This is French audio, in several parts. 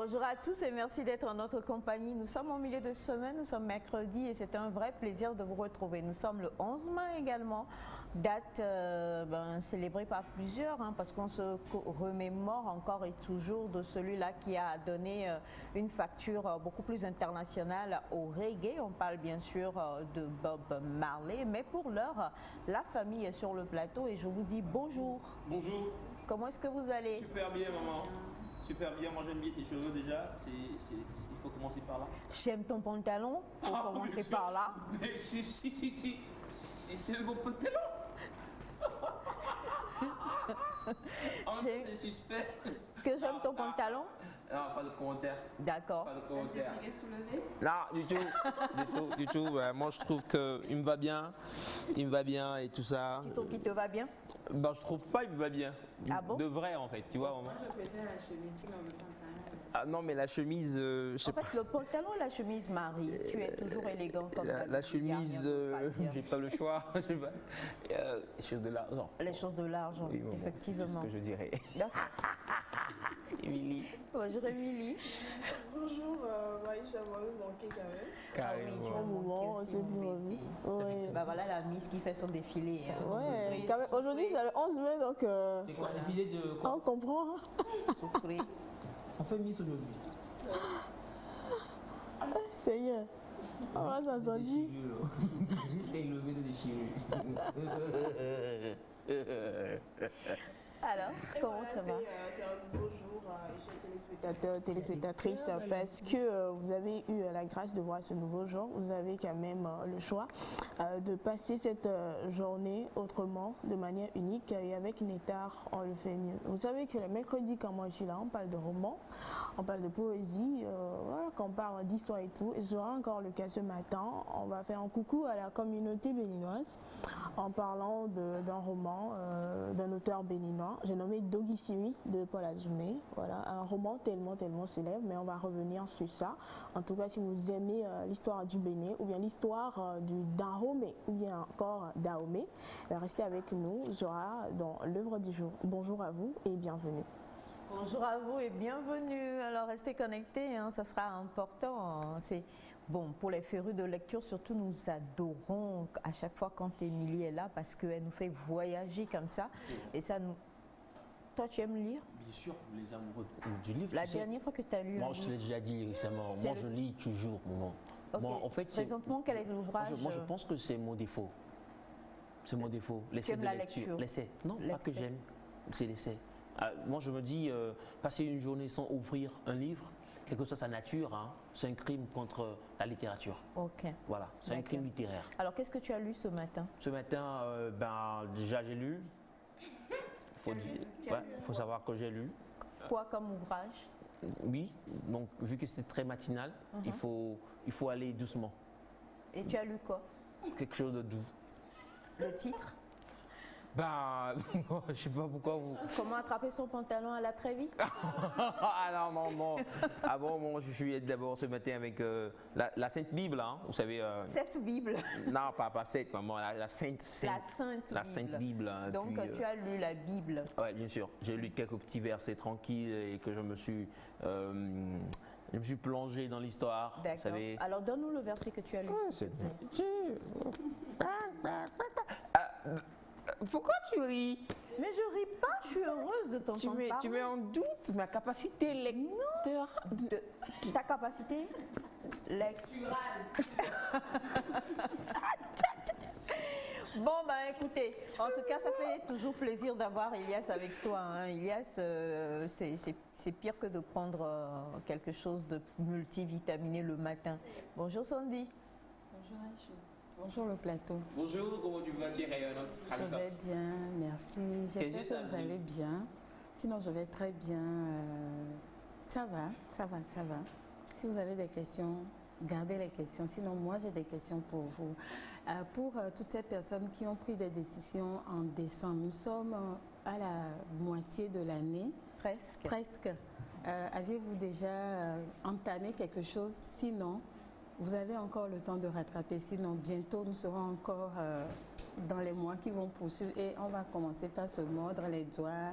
Bonjour à tous et merci d'être en notre compagnie. Nous sommes au milieu de semaine, nous sommes mercredi et c'est un vrai plaisir de vous retrouver. Nous sommes le 11 mai également, date célébrée par plusieurs parce qu'on se remémore encore et toujours de celui-là qui a donné une facture beaucoup plus internationale au reggae. On parle bien sûr de Bob Marley, mais pour l'heure, la famille est sur le plateau et je vous dis bonjour. Bonjour. Comment est-ce que vous allez? Super bien, maman. Super bien, moi j'aime bien tes cheveux déjà, il faut commencer par là. J'aime ton pantalon, on va commencer par là. Mais si, c'est le bon pantalon. C'est suspect. Que j'aime ton pantalon? Non, pas de commentaire. D'accord. Pas de commentaire. Non, du tout. Moi, je trouve qu'il me va bien, et tout ça. Tu trouves qu'il te va bien? Ben, je trouve pas, il me va bien. Ah bon? De vrai, en fait, tu vois. Moi, je préfère la chemise, sinon le pantalon. Ah non, mais la chemise, je sais En fait, le pantalon et la chemise, Marie, tu es toujours élégant comme ça. la chemise, j'ai pas le choix. Les choses de l'argent. Les choses de l'argent, Oui, maman, effectivement. c'est ce que je dirais. Émilie. Bonjour Émilie. Bonjour, Maïcha, moi, vous manquez quand même. Ah oui, tu vas manquer aussi, mon bébé. Ouais. Bah voilà la Miss qui fait son défilé. Ouais, quand même. Aujourd'hui, c'est le 11 mai, donc C'est quoi, défilé de quoi? on comprend. Souffrir. On fait Miss aujourd'hui. Seigneur, on va s'en sortir. Jusqu'à élever de déchirure. Alors, comment ça va? C'est un beau jour, chers téléspectateurs, téléspectatrices, parce que vous avez eu la grâce de voir ce nouveau jour. Vous avez quand même le choix de passer cette journée autrement, de manière unique, et avec Nétar, on le fait mieux. Vous savez que le mercredi, quand moi je suis là, on parle de romans, on parle de poésie, voilà, qu'on parle d'histoire et tout. Et ce sera encore le cas ce matin. On va faire un coucou à la communauté béninoise en parlant d'un roman d'un auteur béninois. J'ai nommé Dogi Siri de Paul Azoumé. Voilà, un roman tellement célèbre, mais on va revenir sur ça. En tout cas, si vous aimez l'histoire du Bénin, ou bien l'histoire du Dahomey, ou bien encore Dahomey, restez avec nous, sera dans l'œuvre du jour. Bonjour à vous et bienvenue. Bonjour à vous et bienvenue. Alors restez connectés, ça sera important. C'est bon pour les férus de lecture, surtout nous adorons à chaque fois quand Émilie est là parce qu'elle nous fait voyager comme ça et ça nous. Toi, tu aimes lire? Bien sûr, les amoureux du livre. La dernière fois que tu as lu Moi, je te l'ai déjà dit récemment. Moi, je lis toujours, maman. Okay. Moi, en fait, présentement, quel est l'ouvrage? Moi, je pense que c'est mon défaut. C'est mon défaut. L'essai de la lecture. L'essai. Non, pas que j'aime. C'est l'essai. Moi, je me dis, passer une journée sans ouvrir un livre, quelle que soit sa nature, c'est un crime contre la littérature. Ok. Voilà, c'est un crime littéraire. Alors, qu'est-ce que tu as lu ce matin? Ce matin, déjà, j'ai lu. Il faut savoir que j'ai lu. Quoi comme ouvrage? Oui, donc vu que c'était très matinal, il faut aller doucement. Et tu as lu quoi? Quelque chose de doux. Le titre? Je sais pas pourquoi vous. Comment attraper son pantalon à la Trévis? Ah non. Ah bon, je suis d'abord ce matin avec la Sainte Bible, vous savez. Cette Bible? Non, pas cette, maman, la Sainte Bible. Donc tu as lu la Bible? Oui, bien sûr. J'ai lu quelques petits versets tranquilles et que je me suis plongé dans l'histoire. D'accord. Vous savez. Alors donne-nous le verset que tu as lu. Pourquoi tu ris? Mais je ris pas, je suis heureuse de t'entendre parler. Tu mets en doute ma capacité lecteur. Ta capacité lecturale. Bon, écoutez, en tout cas, ça fait toujours plaisir d'avoir Elias avec soi. Elias, c'est pire que de prendre quelque chose de multivitaminé le matin. Bonjour Sandy. Bonjour Aïcha. Bonjour le plateau. Bonjour, comment tu vas, tu es rayonnante? Je vais bien, merci. J'espère que vous allez bien. Sinon, je vais très bien. Ça va. Si vous avez des questions, gardez les questions. Sinon, moi, j'ai des questions pour vous. Pour toutes ces personnes qui ont pris des décisions en décembre, nous sommes à la moitié de l'année. Presque. Aviez-vous déjà entamé quelque chose? Sinon, vous avez encore le temps de rattraper. Sinon, bientôt, nous serons encore dans les mois qui vont poursuivre et on va commencer par se mordre les doigts.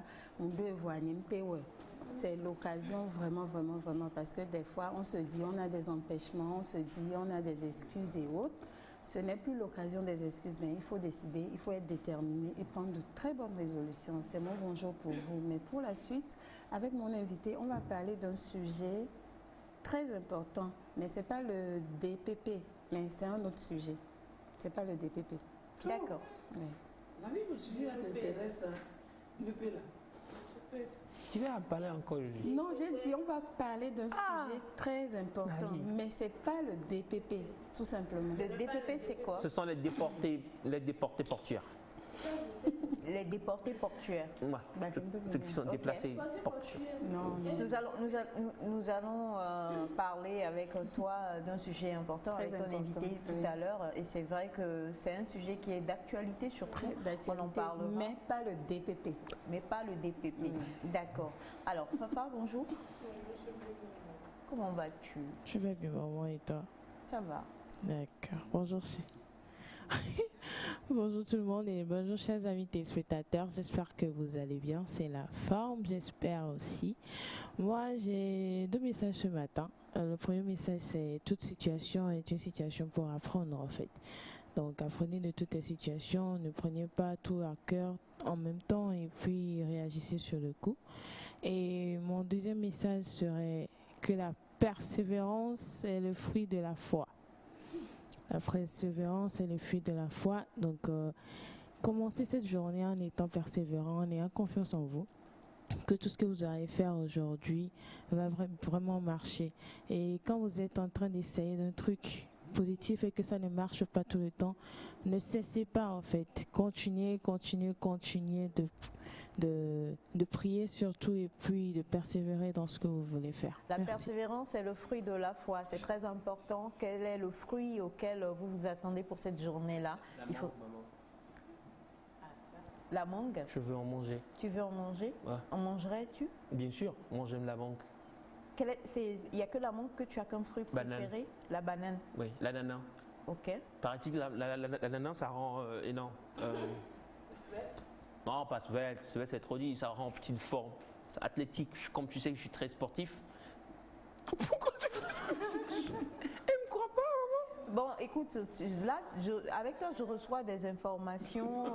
c'est l'occasion vraiment, vraiment, vraiment, parce que des fois, on se dit, on a des empêchements, on se dit, on a des excuses et autres. Ce n'est plus l'occasion des excuses, mais il faut décider, il faut être déterminé et prendre de très bonnes résolutions. C'est mon bonjour pour vous. Mais pour la suite, avec mon invité, on va parler d'un sujet très important, mais ce n'est pas le DPP, mais c'est un autre sujet. Ce n'est pas le DPP. D'accord. Oui. La vie, le sujet t'intéresse, le P là. Tu vas en parler encore aujourd'hui. Non, j'ai dit, on va parler d'un sujet très important, Ah oui. mais ce n'est pas le DPP, tout simplement. Le DPP, c'est quoi? Ce sont les déportés portuaires. Les déportés portuaires. Ouais. Bah, Ceux qui sont Ok. déplacés portuaires. Non, non. Nous allons parler avec toi d'un sujet important Très avec ton important, invité tout oui. à l'heure. Et c'est vrai que c'est un sujet qui est d'actualité surtout. On en D'actualité, parlera, mais pas le DPP. mais pas le DPP. D'accord. Alors, Fafa, bonjour. Comment vas-tu? Je vais bien, maman, et toi? Ça va. D'accord. Bonjour. Bonjour tout le monde et bonjour chers amis téléspectateurs. J'espère que vous allez bien. C'est la forme, j'espère aussi. Moi, j'ai 2 messages ce matin. Le premier message, c'est toute situation est une situation pour apprendre en fait. Donc apprenez de toutes les situations, ne prenez pas tout à cœur en même temps et puis réagissez sur le coup. Et mon deuxième message serait que la persévérance est le fruit de la foi. La persévérance est le fruit de la foi. Donc, commencez cette journée en étant persévérant, en ayant confiance en vous. Que tout ce que vous allez faire aujourd'hui va vraiment marcher. Et quand vous êtes en train d'essayer d'un truc positif et que ça ne marche pas tout le temps, ne cessez pas en fait. Continuez de prier surtout et puis de persévérer dans ce que vous voulez faire. La Merci. persévérance est le fruit de la foi. C'est très important. Quel est le fruit auquel vous vous attendez pour cette journée-là? Il faut la mangue. Je veux en manger. Tu veux en manger? Ouais. En mangerais-tu? Bien sûr, moi j'aime la banque. Il n'y a que la mangue que tu as comme fruit Banane. préféré? La banane. Oui, l'ananas. Ok. Paraît-il que l'ananas, ça rend énorme. Non, pas svelte. Svelte, c'est trop dit. Ça rend en petite forme. Athlétique. Comme tu sais que je suis très sportif. Pourquoi tu fais ça? Elle me croit pas, maman. Bon, écoute, là, avec toi, je reçois des informations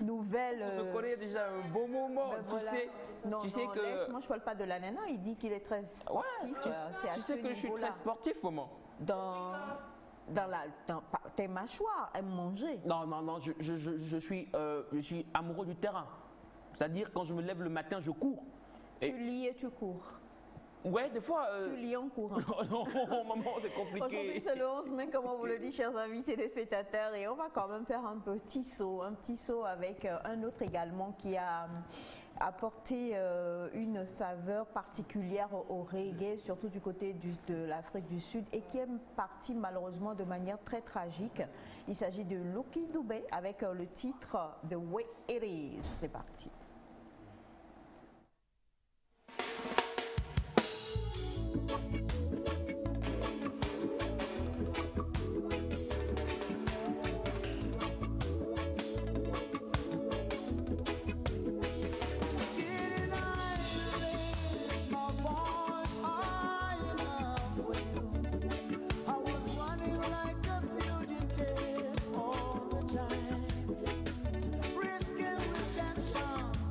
nouvelles. On se connaît déjà un bon moment. Ben Tu voilà. sais, Non, tu sais non, que. laisse-moi, je parle pas de l'ananas. Il dit qu'il est très sportif. C'est à tu ce sais que je suis niveau-là. très sportif, maman. Dans tes mâchoires, aiment manger. Non, je suis amoureux du terrain. C'est-à-dire, quand je me lève le matin, je cours. Et- Tu lis et tu cours. Ouais, des fois. Tu lis en courant. Non, maman, c'est Aujourd'hui, compliqué. c'est le 11 mai, comme on vous le dit, chers invités des spectateurs, et on va quand même faire un petit saut avec un autre également qui a apporté une saveur particulière au reggae, surtout du côté de l'Afrique du Sud, et qui est parti malheureusement de manière très tragique. Il s'agit de Lucky Dube avec le titre The Way It Is. C'est parti. Risking rejection.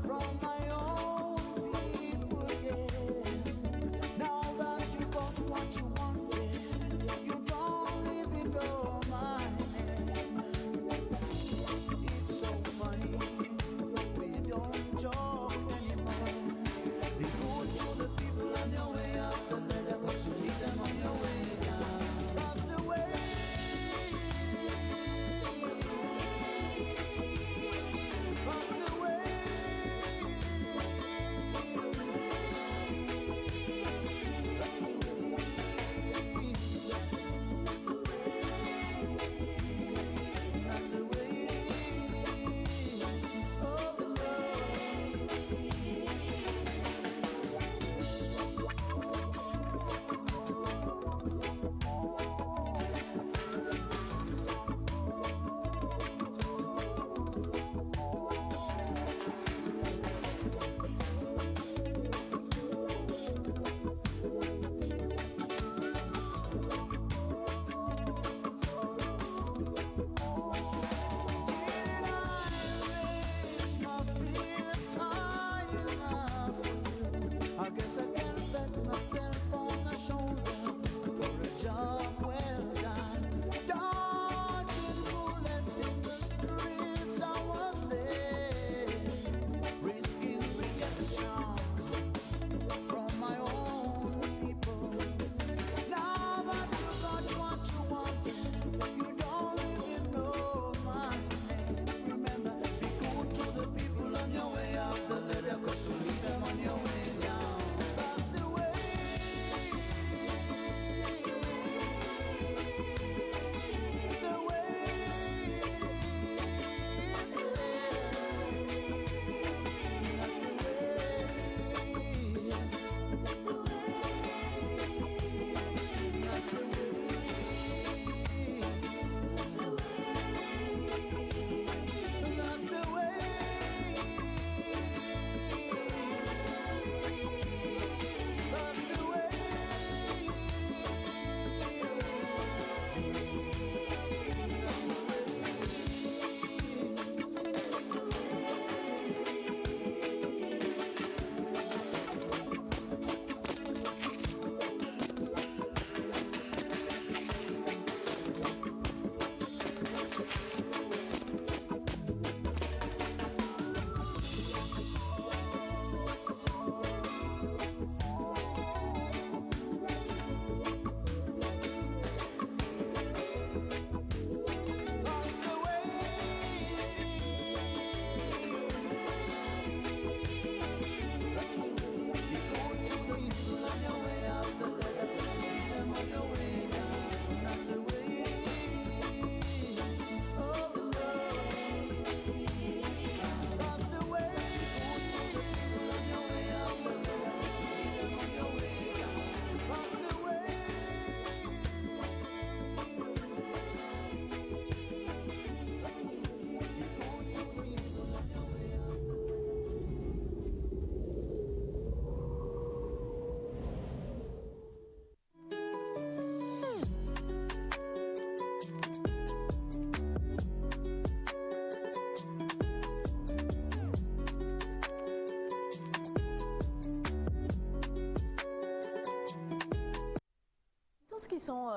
qui sont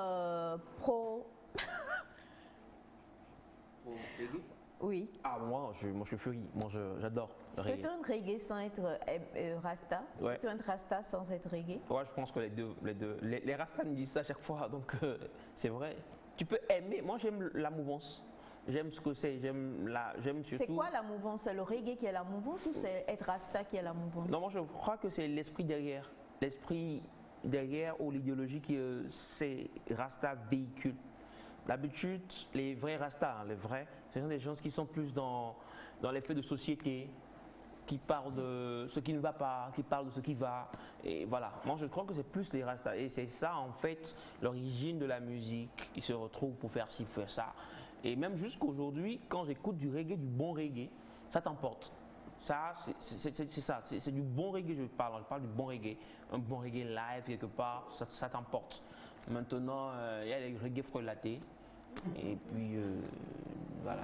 pro... Pour reggae. Oui. Ah, moi, je suis furie. Moi, j'adore le reggae. Peut-on être reggae sans être rasta? Ouais. Peut-on être rasta sans être reggae? Ouais, je pense que les deux. Les Rastas me disent ça à chaque fois, donc c'est vrai. Tu peux aimer. Moi, j'aime la mouvance. J'aime ce que c'est. J'aime surtout. C'est quoi la mouvance? C'est le reggae qui est la mouvance ou c'est être rasta qui est la mouvance? Non, moi, je crois que c'est l'esprit derrière. L'esprit derrière ou l'idéologie que ces Rastas véhiculent. D'habitude, les vrais Rastas, les vrais, ce sont des gens qui sont plus dans les faits de société, qui parlent de ce qui ne va pas, qui parlent de ce qui va. Et voilà, moi je crois que c'est plus les Rastas. Et c'est ça en fait l'origine de la musique. Ils se retrouvent pour faire ci, faire ça. Et même jusqu'aujourd'hui, quand j'écoute du reggae, du bon reggae, ça t'emporte. Ça, c'est ça, c'est du bon reggae, je parle du bon reggae. Un bon reggae live quelque part, ça t'emporte. Maintenant, il y a les reggae frelatés. Et puis, voilà.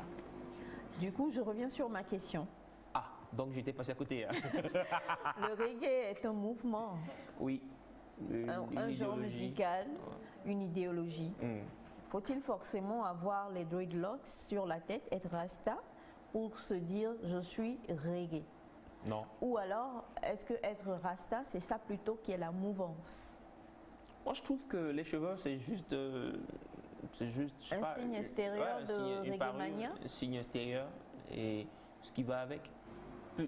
Du coup, je reviens sur ma question. Ah, donc j'étais passé à côté. Hein. Le reggae est un mouvement, Oui. un genre musical, une idéologie. Faut-il forcément avoir les dreadlocks sur la tête, être rasta, pour se dire je suis reggae? Non. Ou alors, est-ce que être rasta, c'est ça plutôt qui est la mouvance? Moi, je trouve que les cheveux, c'est juste. Je sais Un pas, signe extérieur un de signe- une reggae parure, mania? un signe extérieur et ce qui va avec.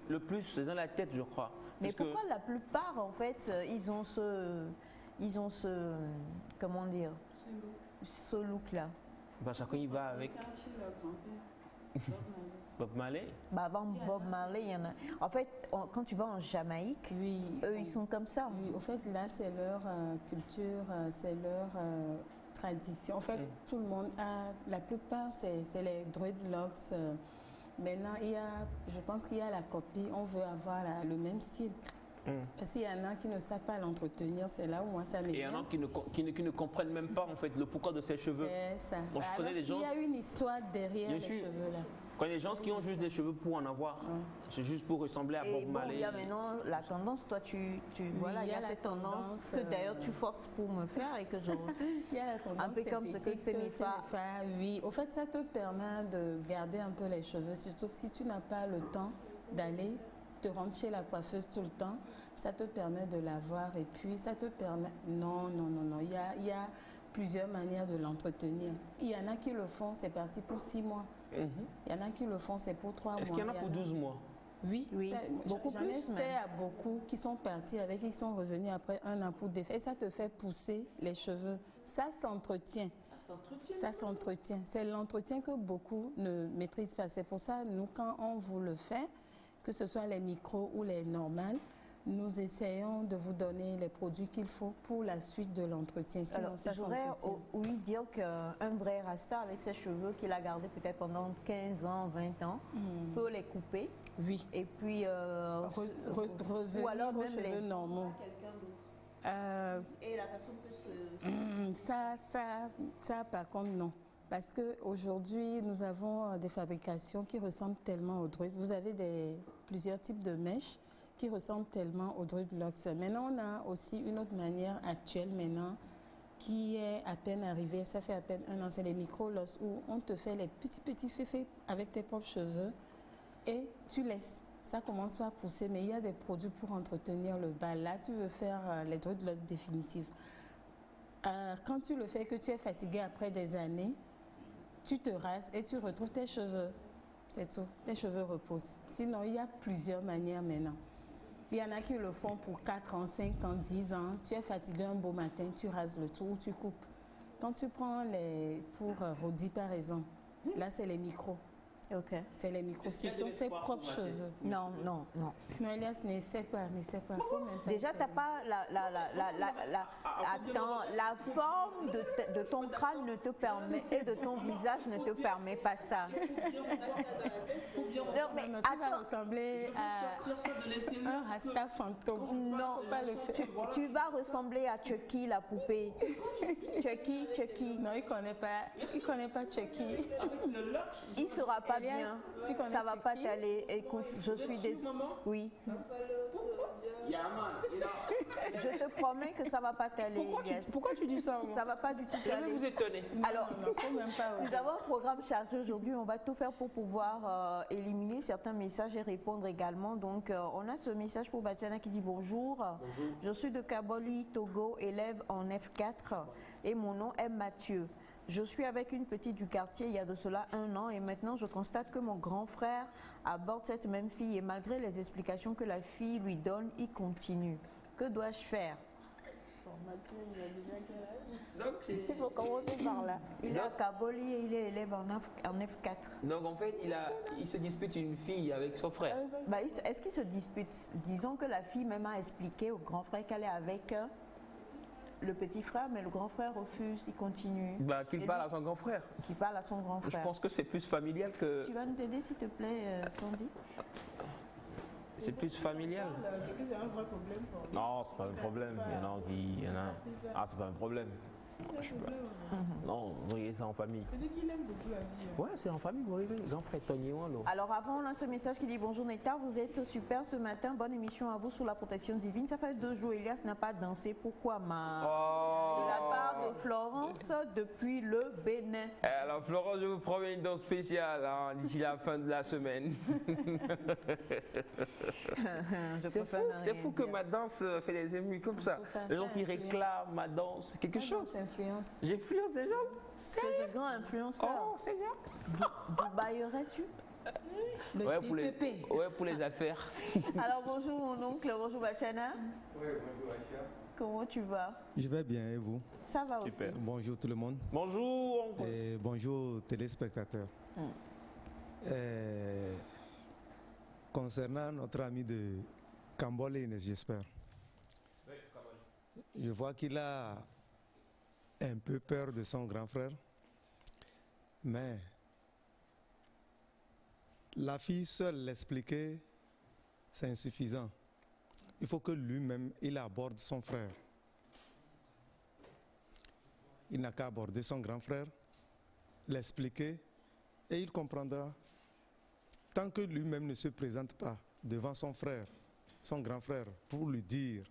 Le plus, c'est dans la tête, je crois. Mais Parce que- pourquoi la plupart, en fait, ils ont ce, comment dire, ce look-là? Bah, chacun y va avec Bob Marley. Bah avant Bob Marley, il y en a. En fait, quand tu vas en Jamaïque, Oui, eux, ils sont comme ça. oui, au fait, là, c'est leur culture, c'est leur tradition. En fait, tout le monde a, la plupart, c'est les dreadlocks. Maintenant, je pense qu'il y a la copie, on veut avoir le même style. Parce qu'il y en a qui ne savent pas l'entretenir, c'est là où moi ça m'énerve. Et il y en a qui ne comprennent même pas en fait le pourquoi de ces cheveux. C'est ça. Moi, je connais des gens- Il y a une histoire derrière Bien les sûr. cheveux là. Quand il y a des gens qui ont juste des cheveux pour en avoir, c'est juste pour ressembler à Et Bob bon, Marley. il y a maintenant la tendance, toi, voilà, il y a la cette tendance tendance, que d'ailleurs tu forces pour me faire et que je refuse. Il y a la tendance Un peu comme ce que synthétique, c'est mes phares. Oui, au fait, ça te permet de garder un peu les cheveux, surtout si tu n'as pas le temps d'aller te rendre chez la coiffeuse tout le temps, ça te permet de l'avoir et puis ça te permet... Non, il y a plusieurs manières de l'entretenir. Il y en a qui le font, c'est parti pour 6 mois. Il y en a qui le font, c'est pour 3 mois. Est-ce qu'il y en a pour 12 mois? Oui, Oui, beaucoup j'en ai plus fait même. à beaucoup qui sont partis avec, ils sont revenus après 1 an pour défaire. Et ça te fait pousser les cheveux. Ça s'entretient. Ça s'entretient. C'est l'entretien que beaucoup ne maîtrisent pas. C'est pour ça, nous, quand on vous le fait, que ce soit les micros ou les normales, nous essayons de vous donner les produits qu'il faut pour la suite de l'entretien. Sinon, Alors, ça j'aurais s'entretient. ouï dire qu'un vrai rasta avec ses cheveux qu'il a gardés peut-être pendant 15 ans, 20 ans, peut les couper. Oui. Et puis, Revenir ou alors aux même cheveux les... normaux. Et la personne peut se... Ça, par contre, non. Parce qu'aujourd'hui, nous avons des fabrications qui ressemblent tellement aux dreadlocks. Vous avez plusieurs types de mèches qui ressemblent tellement aux dreadlocks. Maintenant, on a aussi une autre manière actuelle maintenant qui est à peine arrivée. Ça fait à peine 1 an. C'est les micro-loss où on te fait les petits féfés avec tes propres cheveux et tu laisses. Ça commence par pousser, mais il y a des produits pour entretenir le bas. Là, tu veux faire les dreadlocks définitifs. Quand tu le fais, que tu es fatigué après des années, tu te rases et tu retrouves tes cheveux. C'est tout. Tes cheveux reposent. Sinon, il y a plusieurs manières maintenant. Il y en a qui le font pour 4 ans, 5 ans, 10 ans. Tu es fatigué un beau matin, tu rases le tout ou tu coupes. Quand tu prends pour Rodi, par exemple, là, c'est les micros. Ok. C'est les micros. Est-ce qu'il y Ce a de sont ses l'espoir propres pour ma tête? cheveux. Non. Non, Elias, n'essaie pas. Faut même pas Déjà, essayer. t'as pas attends, la forme de ton crâne ne te permet et de ton visage ne te permet pas ça. Non, mais Non, tu vas attends. ressembler à un rasta fantôme. Non, Faut pas le faire. tu vas ressembler à Chucky, la poupée. Chucky. Non, il connaît pas Chucky. Il sera pas pas Elias, bien. tu connais Ça va pas Chucky? t'aller. Écoute, je suis désolée. Oui. Je te promets que ça va pas t'aller, Elias. Pourquoi tu dis ça, maman? Ça va pas du tout Je vais t'aller. vous étonner. Alors, Non, faut même pas nous oser. avons un programme chargé aujourd'hui. On va tout faire pour pouvoir éliminer certains messages et répondre également. Donc, on a ce message pour Batiana qui dit bonjour. Je suis de Kaboli, Togo, élève en F4 et mon nom est Mathieu. Je suis avec une petite du quartier il y a de cela 1 an et maintenant je constate que mon grand frère aborde cette même fille et malgré les explications que la fille lui donne, il continue. Que dois-je faire? Bon, Mathieu, il a déjà quel âge? Donc, Il faut commencer par là. Il est à Kaboli et il est élève en F4. donc en fait, il se dispute une fille avec son frère. Bah, est-ce qu'il se dispute? Disons que la fille même a expliqué au grand frère qu'elle est avec le petit frère, mais le grand frère refuse, il continue. Bah, qu'il Et parle lui, à son grand frère. qui parle à son grand Je frère. pense que c'est plus familial que... Tu vas nous aider s'il te plaît, Sandy? C'est plus familial. C'est que c'est un vrai problème pour lui. Non, c'est pas un problème. Il y en a. Ah, c'est pas un problème. Je sais pas. Non, vous voyez ça en famille. Peut-être qu'il aime beaucoup la vie. Ouais, c'est en famille, vous voyez. Grand frère Tony Wando. Alors avant, on a ce message qui dit bonjour Neta, vous êtes super ce matin, bonne émission à vous sous la protection divine. Ça fait 2 jours, Elias n'a pas dansé. Pourquoi ma De la part de Florence depuis le Bénin. Alors Florence, je vous promets une danse spéciale hein, d'ici la fin de la semaine. Je C'est préfère fou, ne c'est rien fou que dire. ma danse fait des émuis comme ça. Super, Les gens ça qui influence. réclament ma danse, c'est quelque chose. Influence. J'influence les gens. C'est un grand influenceur. Oh, Seigneur. Dubaillerais-tu? Le Ouais, pour les, DPP. ouais, pour les affaires. Alors bonjour mon oncle, bonjour Bachana. Oui, bonjour Aïcha. Comment tu vas? Je vais bien et vous? Ça va aussi. Bonjour tout le monde Bonjour, oncle. et bonjour téléspectateurs. Concernant notre ami de Kambolé, j'espère. Je vois qu'il a un peu peur de son grand frère, mais la fille seule l'expliquer, c'est insuffisant. Il faut que lui-même, il aborde son frère. Il n'a qu'à aborder son grand frère, l'expliquer, et il comprendra. Tant que lui-même ne se présente pas devant son frère, son grand frère, pour lui dire,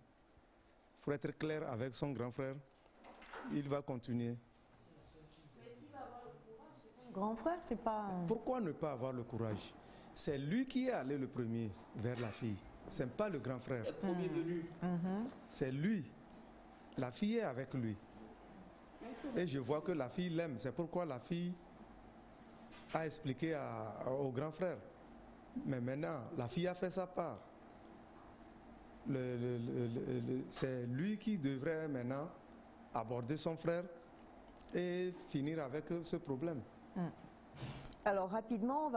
pour être clair avec son grand frère, il va continuer. Grand frère, c'est pas... Pourquoi ne pas avoir le courage? C'est lui qui est allé le premier vers la fille. Ce n'est pas le grand frère. Premier venu. C'est lui. La fille est avec lui. Et je vois que la fille l'aime. C'est pourquoi la fille a expliqué au grand frère. Mais maintenant, la fille a fait sa part. C'est lui qui devrait maintenant aborder son frère et finir avec ce problème. Alors rapidement,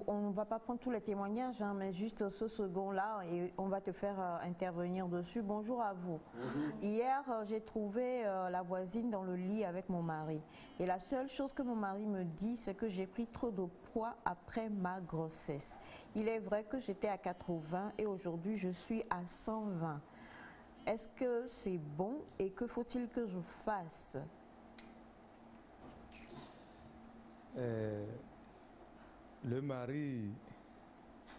on ne va pas prendre tous les témoignages, hein, mais juste ce second-là, et on va te faire intervenir dessus. Bonjour à vous. Bonjour. Hier, j'ai trouvé la voisine dans le lit avec mon mari. Et la seule chose que mon mari me dit, c'est que j'ai pris trop de poids après ma grossesse. Il est vrai que j'étais à 80 et aujourd'hui, je suis à 120. Est-ce que c'est bon et que faut-il que je fasse ? Le mari,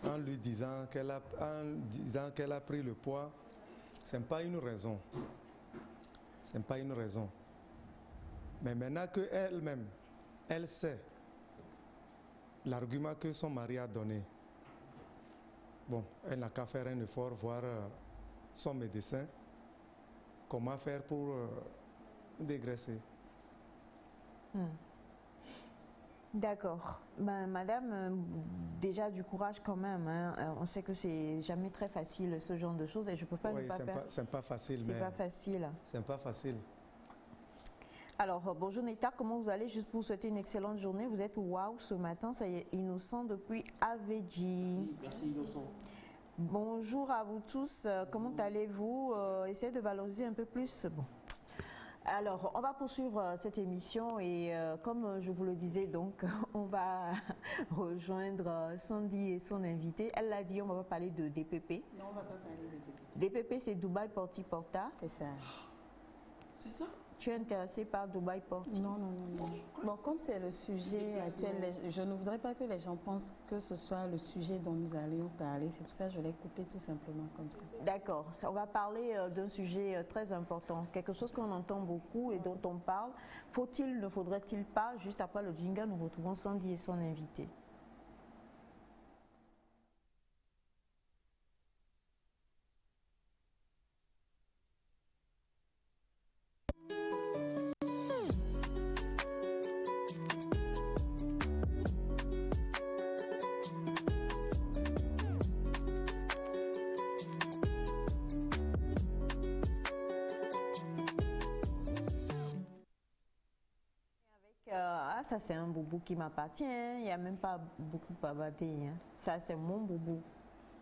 en lui disant qu'elle a pris le poids, ce n'est pas une raison. Ce n'est pas une raison. Mais maintenant qu'elle-même, elle sait l'argument que son mari a donné, bon, elle n'a qu'à faire un effort, voir son médecin, comment faire pour dégraisser. D'accord. Ben, madame, déjà du courage quand même. Hein. On sait que c'est jamais très facile ce genre de choses et je peux pas ne pas faire. C'est pas facile. C'est pas facile. C'est pas facile. Alors, bonjour Nétar, comment vous allez? Juste pour vous souhaiter une excellente journée. Vous êtes waouh ce matin, ça y est, Innocent depuis Aveji. Oui, merci Innocent. Bonjour à vous tous, comment allez-vous? Essayez de valoriser un peu plus. Bon. Alors, on va poursuivre cette émission et comme je vous le disais, donc, on va rejoindre Sandy et son invité. Elle l'a dit, on ne va pas parler de DPP. Non, on ne va pas parler de DPP. DPP, c'est Dubaï Porti Porta. C'est ça. C'est ça? Tu es intéressé par Dubaï Port? Non. Bon, comme c'est le sujet actuel, je ne voudrais pas que les gens pensent que ce soit le sujet dont nous allions parler. C'est pour ça que je l'ai coupé tout simplement comme ça. D'accord. On va parler d'un sujet très important, quelque chose qu'on entend beaucoup et dont on parle. Faut-il, ne faudrait-il pas? Juste après le jingle, nous retrouvons Sandy et son invité. Ça, c'est un boubou qui m'appartient. Il n'y a même pas beaucoup bavardé. Hein. Ça, c'est mon boubou.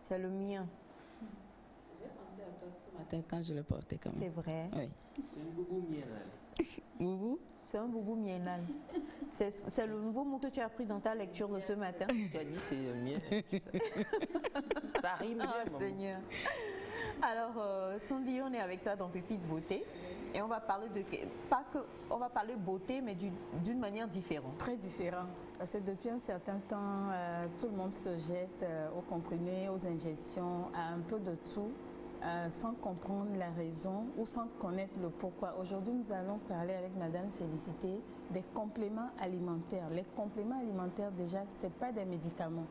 C'est le mien. J'ai pensé à toi ce matin quand je l'ai porté quand même. C'est vrai. Oui. C'est un boubou miennal. Boubou? C'est un boubou miennal. C'est le nouveau mot que tu as appris dans ta lecture de ce matin. Tu as dit c'est le mien. Ça rime bien, maman. Seigneur. Alors, Sandy, on est avec toi dans Pépite Beauté. Et on va parler de on va parler beauté, mais d'une manière différente. Très différent. Parce que depuis un certain temps, tout le monde se jette aux comprimés, aux injections, à un peu de tout, sans comprendre la raison ou sans connaître le pourquoi. Aujourd'hui, nous allons parler avec Madame Félicité des compléments alimentaires. Les compléments alimentaires, déjà, ce n'est pas des médicaments.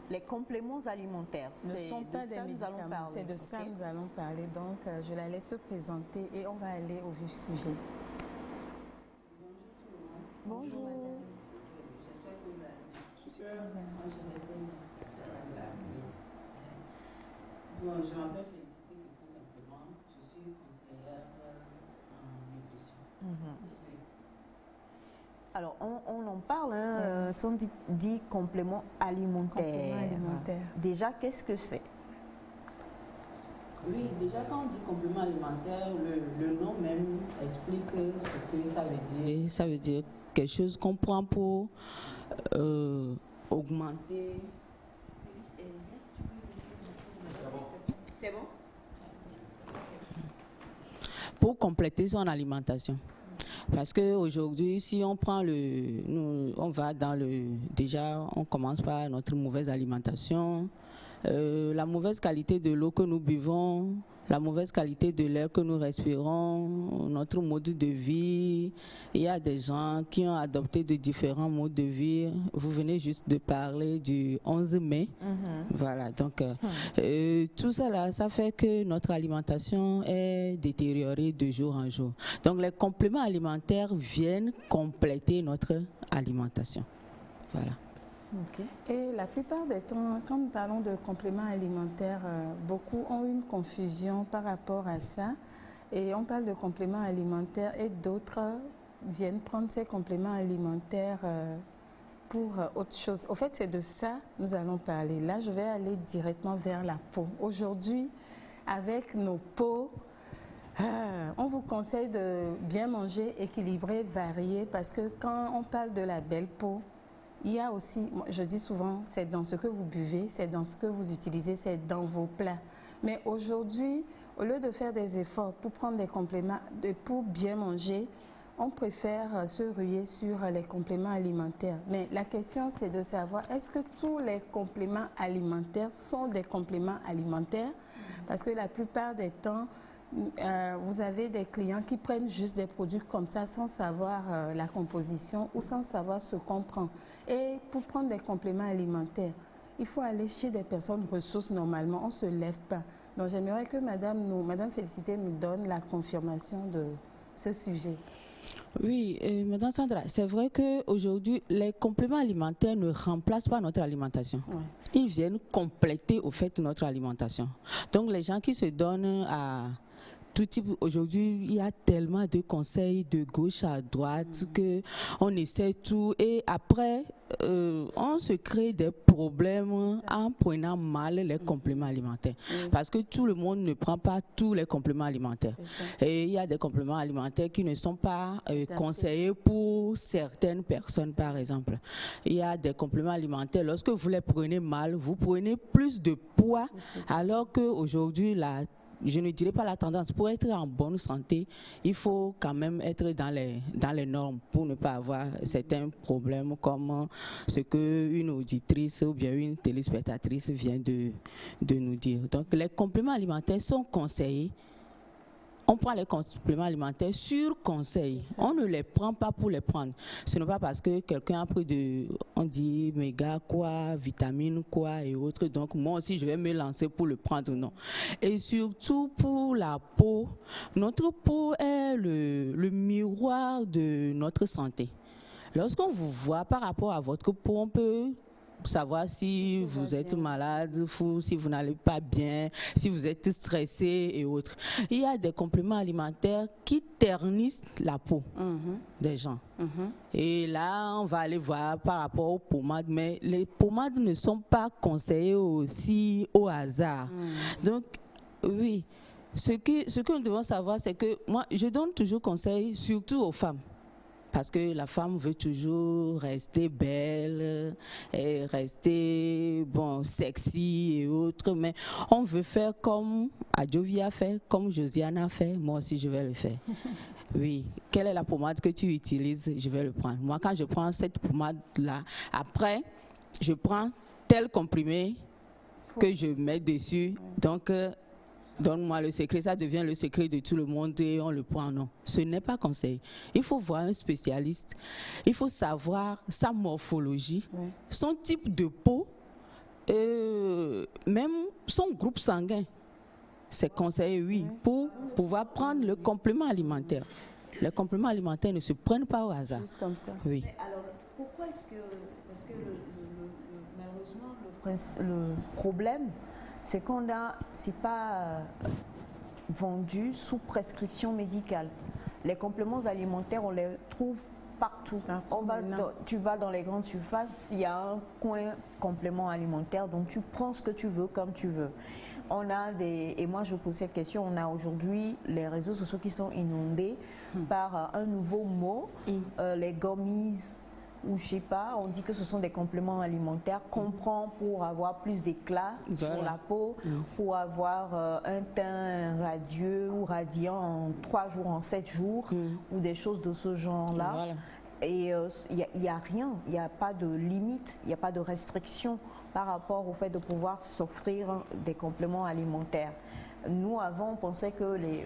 Les compléments alimentaires ne sont pas des médicaments, c'est de ça que nous allons parler. Donc, je la laisse se présenter et on va aller au vif du sujet. Bonjour tout le monde. Bonjour. J'espère que vous allez bien. Super. Moi, je vais bien sur la glace. Bon, je m'appelle Félicité tout simplement. Je suis conseillère en nutrition. Alors, on en parle, hein, sans dit complément alimentaire. Complément alimentaire. Déjà, qu'est-ce que c'est? Oui, déjà quand on dit complément alimentaire, le nom même explique ce que ça veut dire. Ça veut dire quelque chose qu'on prend pour augmenter. C'est bon? Pour compléter son alimentation. Parce qu'aujourd'hui, si on prend on va dans déjà, on commence par notre mauvaise alimentation, la mauvaise qualité de l'eau que nous buvons, la mauvaise qualité de l'air que nous respirons, notre mode de vie. Il y a des gens qui ont adopté de différents modes de vie. Vous venez juste de parler du 11 mai. Voilà, donc tout ça là, ça fait que notre alimentation est détériorée de jour en jour. Donc les compléments alimentaires viennent compléter notre alimentation. Voilà. Okay. Et la plupart des temps, quand nous parlons de compléments alimentaires, beaucoup ont une confusion par rapport à ça. Et on parle de compléments alimentaires et d'autres viennent prendre ces compléments alimentaires pour autre chose. Au fait, c'est de ça que nous allons parler. Là, je vais aller directement vers la peau. Aujourd'hui, avec nos peaux, on vous conseille de bien manger, équilibré, varié, parce que quand on parle de la belle peau, il y a aussi, je dis souvent, c'est dans ce que vous buvez, c'est dans ce que vous utilisez, c'est dans vos plats. Mais aujourd'hui, au lieu de faire des efforts pour prendre des compléments, pour bien manger, on préfère se ruer sur les compléments alimentaires. Mais la question, c'est de savoir, est-ce que tous les compléments alimentaires sont des compléments alimentaires? Parce que la plupart des temps, vous avez des clients qui prennent juste des produits comme ça sans savoir la composition ou sans savoir ce qu'on prend. Et pour prendre des compléments alimentaires, il faut aller chez des personnes ressources normalement, on ne se lève pas. Donc j'aimerais que Madame Félicité nous donne la confirmation de ce sujet. Oui, Madame Sandra, c'est vrai qu'aujourd'hui, les compléments alimentaires ne remplacent pas notre alimentation. Ouais. Ils viennent compléter au fait notre alimentation. Donc les gens qui se donnent à tout type, aujourd'hui, il y a tellement de conseils de gauche à droite qu'on essaie tout et après, on se crée des problèmes en prenant mal les compléments alimentaires. Parce que tout le monde ne prend pas tous les compléments alimentaires. Et il y a des compléments alimentaires qui ne sont pas conseillés pour certaines personnes, par exemple. Il y a des compléments alimentaires, lorsque vous les prenez mal, vous prenez plus de poids, alors qu'aujourd'hui, je ne dirais pas la tendance. Pour être en bonne santé, il faut quand même être dans les normes pour ne pas avoir certains problèmes comme ce qu'une auditrice ou bien une téléspectatrice vient de nous dire. Donc les compléments alimentaires sont conseillés. On prend les compléments alimentaires sur conseil. On ne les prend pas pour les prendre. Ce n'est pas parce que quelqu'un a pris on dit méga quoi, vitamine quoi et autres. Donc moi aussi je vais me lancer pour le prendre, non. Et surtout pour la peau. Notre peau est le miroir de notre santé. Lorsqu'on vous voit par rapport à votre peau, on peut savoir si vous êtes malade, si vous n'allez pas bien, si vous êtes stressé et autres. Il y a des compléments alimentaires qui ternissent la peau des gens. Et là, on va aller voir par rapport aux pommades, mais les pommades ne sont pas conseillées aussi au hasard. Donc, oui, ce que nous devons savoir, c'est que moi, je donne toujours conseil, surtout aux femmes. Parce que la femme veut toujours rester belle, et rester sexy et autres, mais on veut faire comme Adjovi a fait, comme Josiane a fait, moi aussi je vais le faire. Oui, quelle est la pommade que tu utilises? Je vais le prendre. Moi, quand je prends cette pommade-là, après, je prends tel comprimé que je mets dessus, donc donne-moi le secret, ça devient le secret de tout le monde et on le prend. Non, ce n'est pas conseil. Il faut voir un spécialiste. Il faut savoir sa morphologie, son type de peau, même son groupe sanguin. C'est conseillé, oui, pour pouvoir prendre le complément alimentaire. Les compléments alimentaires ne se prennent pas au hasard. Juste comme ça. Oui. Mais alors, pourquoi est-ce que... Parce que malheureusement, le problème, c'est c'est pas vendu sous prescription médicale. Les compléments alimentaires, on les trouve partout. Tu vas dans les grandes surfaces, il y a un coin complément alimentaire, donc tu prends ce que tu veux comme tu veux. Et moi je pose cette question, on a aujourd'hui les réseaux sociaux qui sont inondés par un nouveau mot, les gummies, ou je sais pas, on dit que ce sont des compléments alimentaires qu'on prend pour avoir plus d'éclat sur la peau, pour avoir un teint radieux ou radiant en 3 jours, en 7 jours, ou des choses de ce genre-là. Voilà. Et il n'y a rien, il n'y a pas de limite, il n'y a pas de restriction par rapport au fait de pouvoir s'offrir des compléments alimentaires. Nous, avant, on pensait que je ne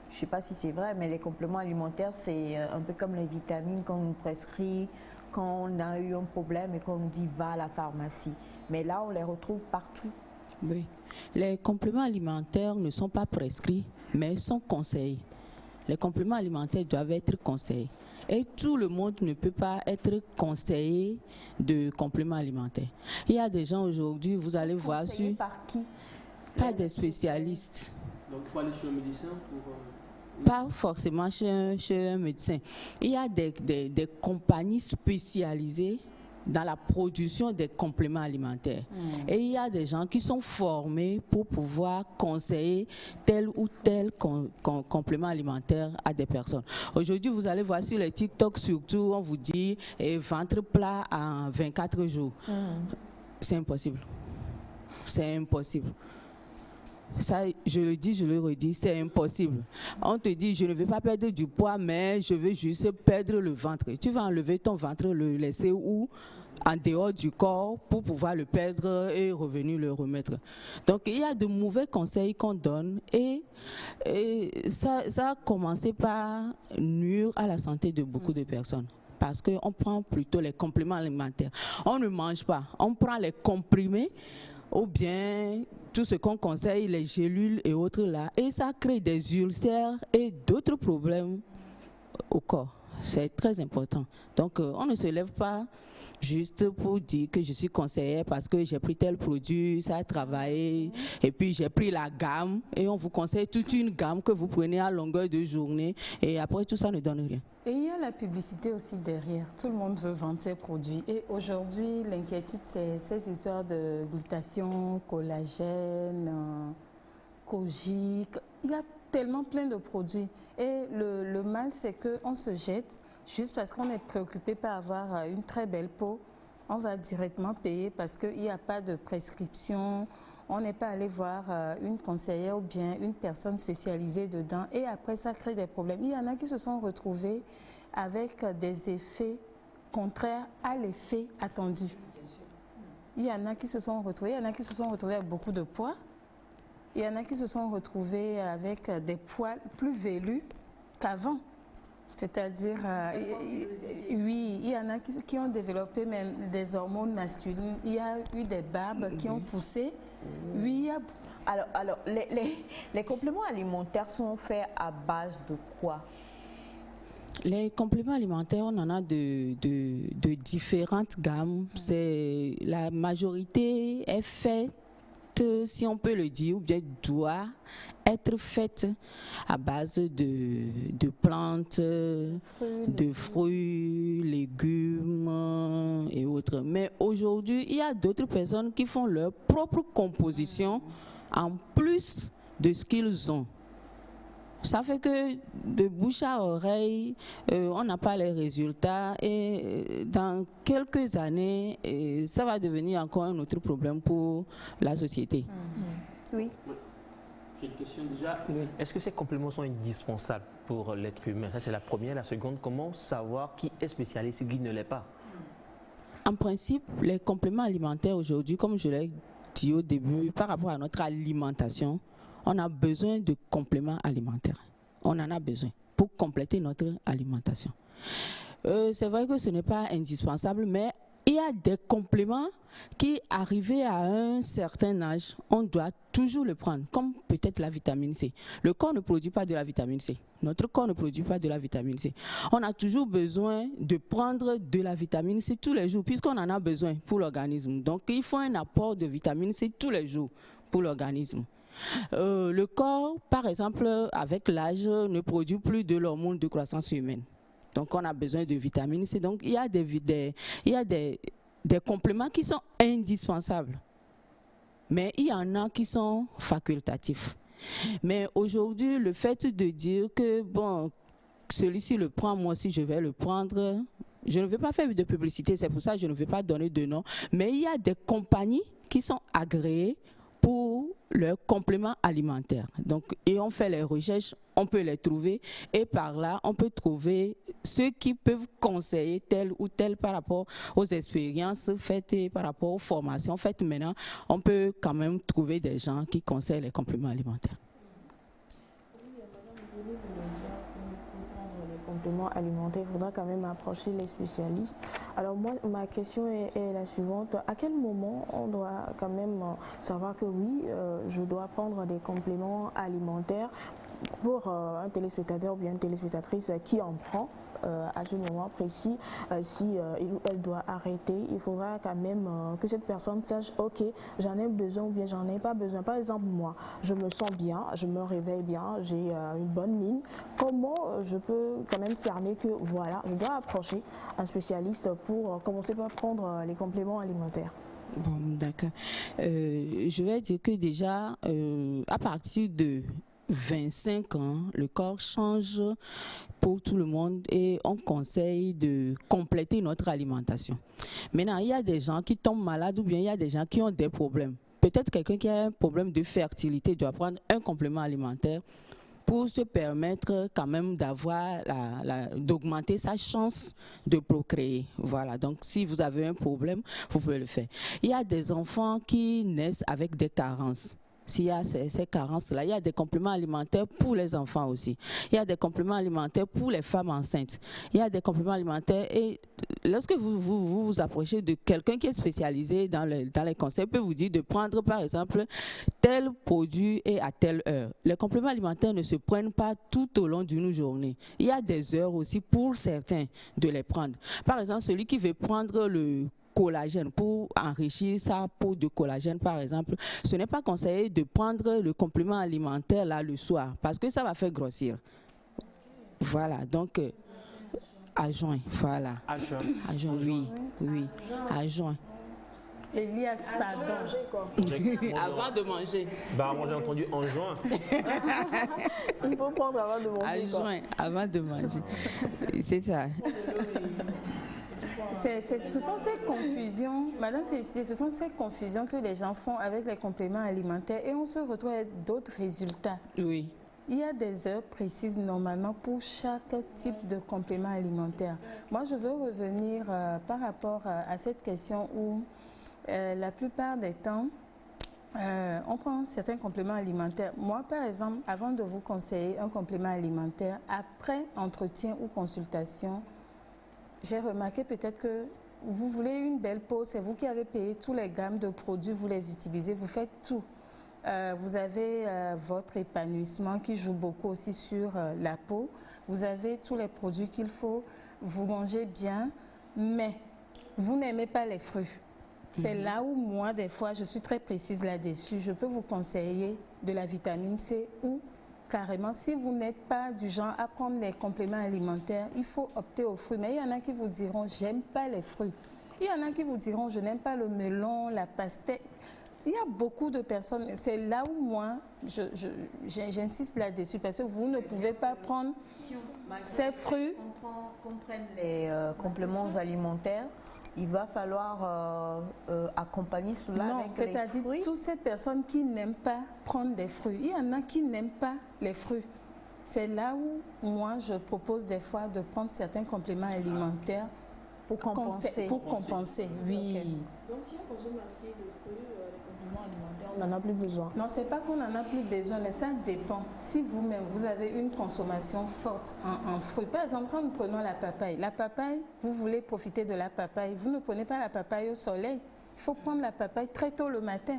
sais pas si c'est vrai, mais les compléments alimentaires, c'est un peu comme les vitamines qu'on nous prescrit quand on a eu un problème et qu'on nous dit va à la pharmacie. Mais là, on les retrouve partout. Oui. Les compléments alimentaires ne sont pas prescrits, mais sont conseillés. Les compléments alimentaires doivent être conseillés. Et tout le monde ne peut pas être conseillé de compléments alimentaires. Il y a des gens aujourd'hui, vous allez voir sur... Par qui? Pas des spécialistes. Donc il faut aller chez un médecin pour... Pas forcément chez un médecin. Il y a des compagnies spécialisées dans la production des compléments alimentaires. Et il y a des gens qui sont formés pour pouvoir conseiller tel ou tel complément alimentaire à des personnes. Aujourd'hui, vous allez voir sur les TikTok surtout, on vous dit ventre plat en 24 jours. C'est impossible. C'est impossible. Ça, je le dis, je le redis, c'est impossible. On te dit, je ne veux pas perdre du poids, mais je veux juste perdre le ventre. Tu vas enlever ton ventre, le laisser où? En dehors du corps pour pouvoir le perdre et revenir le remettre. Donc, il y a de mauvais conseils qu'on donne et ça a commencé par nuire à la santé de beaucoup de personnes. Parce qu'on prend plutôt les compléments alimentaires. On ne mange pas, on prend les comprimés ou bien tout ce qu'on conseille, les gélules et autres là, et ça crée des ulcères et d'autres problèmes au corps. C'est très important. Donc, on ne se lève pas juste pour dire que je suis conseillère parce que j'ai pris tel produit, ça a travaillé, et puis j'ai pris la gamme, et on vous conseille toute une gamme que vous prenez à longueur de journée, et après tout ça ne donne rien. Et il y a la publicité aussi derrière. Tout le monde veut vendre ses produits. Et aujourd'hui, l'inquiétude, c'est ces histoires de glutation, collagène, Kojic. Il y a tellement plein de produits. Et le mal, c'est qu'on se jette juste parce qu'on est préoccupé par avoir une très belle peau. On va directement payer parce qu'il n'y a pas de prescription On n'est pas allé voir une conseillère ou bien une personne spécialisée dedans et après ça crée des problèmes. Il y en a qui se sont retrouvés avec des effets contraires à l'effet attendu. Il y en a qui se sont retrouvés, avec beaucoup de poids. Il y en a qui se sont retrouvés avec des poils plus velus qu'avant. C'est-à-dire, oui, il y en a qui ont développé même des hormones masculines. Il y a eu des barbes qui ont poussé. Oui, il y a... Alors les compléments alimentaires sont faits à base de quoi? Les compléments alimentaires, on en a de différentes gammes. La majorité est faite, si on peut le dire, ou bien doit être faite à base de plantes, de fruits, légumes et autres. Mais aujourd'hui, il y a d'autres personnes qui font leur propre composition en plus de ce qu'ils ont. Ça fait que de bouche à oreille, on n'a pas les résultats et dans quelques années, ça va devenir encore un autre problème pour la société. Oui. J'ai une question déjà. Oui. Est-ce que ces compléments sont indispensables pour l'être humain? Ça, c'est la première. La seconde, comment savoir qui est spécialiste et qui ne l'est pas? En principe, les compléments alimentaires aujourd'hui, comme je l'ai dit au début, par rapport à notre alimentation, on a besoin de compléments alimentaires. On en a besoin pour compléter notre alimentation. C'est vrai que ce n'est pas indispensable, mais il y a des compléments qui, arrivés à un certain âge, on doit toujours le prendre, comme peut-être la vitamine C. Le corps ne produit pas de la vitamine C. Notre corps ne produit pas de la vitamine C. On a toujours besoin de prendre de la vitamine C tous les jours, puisqu'on en a besoin pour l'organisme. Donc, il faut un apport de vitamine C tous les jours pour l'organisme. Le corps, par exemple, avec l'âge, ne produit plus de l'hormone de croissance humaine. Donc, on a besoin de vitamine C. Donc, il y a des compléments qui sont indispensables. Mais il y en a qui sont facultatifs. Mais aujourd'hui, le fait de dire que, bon, celui-ci le prend, moi aussi je vais le prendre, je ne veux pas faire de publicité, c'est pour ça que je ne veux pas donner de nom. Mais il y a des compagnies qui sont agréées pour leurs compléments alimentaires. Donc, et on fait les recherches, on peut les trouver et par là, on peut trouver ceux qui peuvent conseiller tel ou tel par rapport aux expériences faites et par rapport aux formations faites. Maintenant, on peut quand même trouver des gens qui conseillent les compléments alimentaires. Compléments alimentaires, il faudra quand même approcher les spécialistes. Alors moi, ma question est la suivante. À quel moment on doit quand même savoir que oui, je dois prendre des compléments alimentaires pour un téléspectateur ou bien une téléspectatrice qui en prend à ce moment précis, si il ou elle doit arrêter, il faudra quand même que cette personne sache, ok, j'en ai besoin ou bien j'en ai pas besoin. Par exemple, moi, je me sens bien, je me réveille bien, j'ai une bonne mine. Comment je peux quand même cerner que voilà, je dois approcher un spécialiste pour commencer par prendre les compléments alimentaires? Bon, d'accord. Je vais dire que déjà, à partir de 25 ans, le corps change pour tout le monde et on conseille de compléter notre alimentation. Maintenant, il y a des gens qui tombent malades ou bien il y a des gens qui ont des problèmes. Peut-être quelqu'un qui a un problème de fertilité doit prendre un complément alimentaire pour se permettre quand même d'avoir d'augmenter sa chance de procréer. Voilà, donc si vous avez un problème, vous pouvez le faire. Il y a des enfants qui naissent avec des carences. S'il y a ces carences-là, il y a des compléments alimentaires pour les enfants aussi. Il y a des compléments alimentaires pour les femmes enceintes. Il y a des compléments alimentaires et lorsque vous approchez de quelqu'un qui est spécialisé dans les conseils, peut vous dire de prendre par exemple tel produit et à telle heure. Les compléments alimentaires ne se prennent pas tout au long d'une journée. Il y a des heures aussi pour certains de les prendre. Par exemple, celui qui veut prendre le collagène pour enrichir sa peau de collagène par exemple, ce n'est pas conseillé de prendre le complément alimentaire là le soir parce que ça va faire grossir. Voilà, donc à juin, voilà. À juin, oui, à juin. Elias, pardon. Avant de manger. Bah, moi j'ai entendu en juin. Il faut prendre avant de manger. À juin, avant de manger. C'est ça. Ce sont ces confusions, Madame Félicité, ce sont ces confusions que les gens font avec les compléments alimentaires et on se retrouve avec d'autres résultats. Oui. Il y a des heures précises normalement pour chaque type de complément alimentaire. Moi, je veux revenir par rapport à cette question où la plupart des temps, on prend certains compléments alimentaires. Moi, par exemple, avant de vous conseiller un complément alimentaire, après entretien ou consultation, j'ai remarqué peut-être que vous voulez une belle peau, c'est vous qui avez payé tous les gammes de produits, vous les utilisez, vous faites tout. Vous avez votre épanouissement qui joue beaucoup aussi sur la peau. Vous avez tous les produits qu'il faut, vous mangez bien, mais vous n'aimez pas les fruits. C'est là où moi, des fois, je suis très précise là-dessus. Je peux vous conseiller de la vitamine C ou carrément, si vous n'êtes pas du genre à prendre les compléments alimentaires, il faut opter aux fruits. Mais il y en a qui vous diront, j'aime pas les fruits. Il y en a qui vous diront, je n'aime pas le melon, la pastèque. Il y a beaucoup de personnes, c'est là où moi, j'insiste là-dessus, parce que vous ne pouvez pas prendre ces fruits. Qu'on prenne les compléments alimentaires, il va falloir accompagner cela avec les fruits. C'est-à-dire toutes ces personnes qui n'aiment pas prendre des fruits. Il y en a qui n'aiment pas les fruits. C'est là où moi, je propose des fois de prendre certains compléments alimentaires pour compenser. Pour compenser, oui. Okay. Donc si on consomme assez de fruits, les compléments alimentaires, on n'en a plus besoin. Non, c'est pas qu'on n'en a plus besoin, mais ça dépend. Si vous-même, vous avez une consommation forte en fruits, par exemple, quand nous prenons la papaye, vous voulez profiter de la papaye, vous ne prenez pas la papaye au soleil. Il faut prendre la papaye très tôt le matin.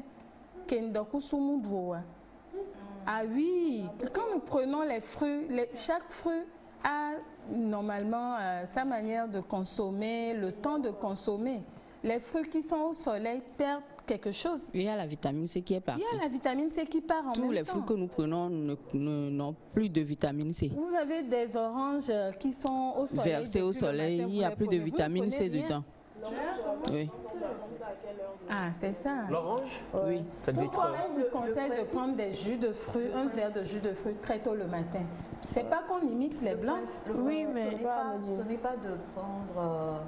Ah oui, quand nous prenons les fruits, chaque fruit a normalement sa manière de consommer, le temps de consommer. Les fruits qui sont au soleil perdent quelque chose. Il y a la vitamine C qui est partie. Il y a la vitamine C qui part en même temps. Tous les fruits que nous prenons n'ont plus de vitamine C. Vous avez des oranges qui sont au soleil. Versées au soleil, il n'y a plus de vitamine C dedans. Oui. Ah, c'est ça. L'orange? Oui. Pourquoi on vous conseille de prendre des jus de fruits, un verre de jus de fruits très tôt le matin? C'est pas qu'on imite les blancs. Oui, mais ce n'est pas de prendre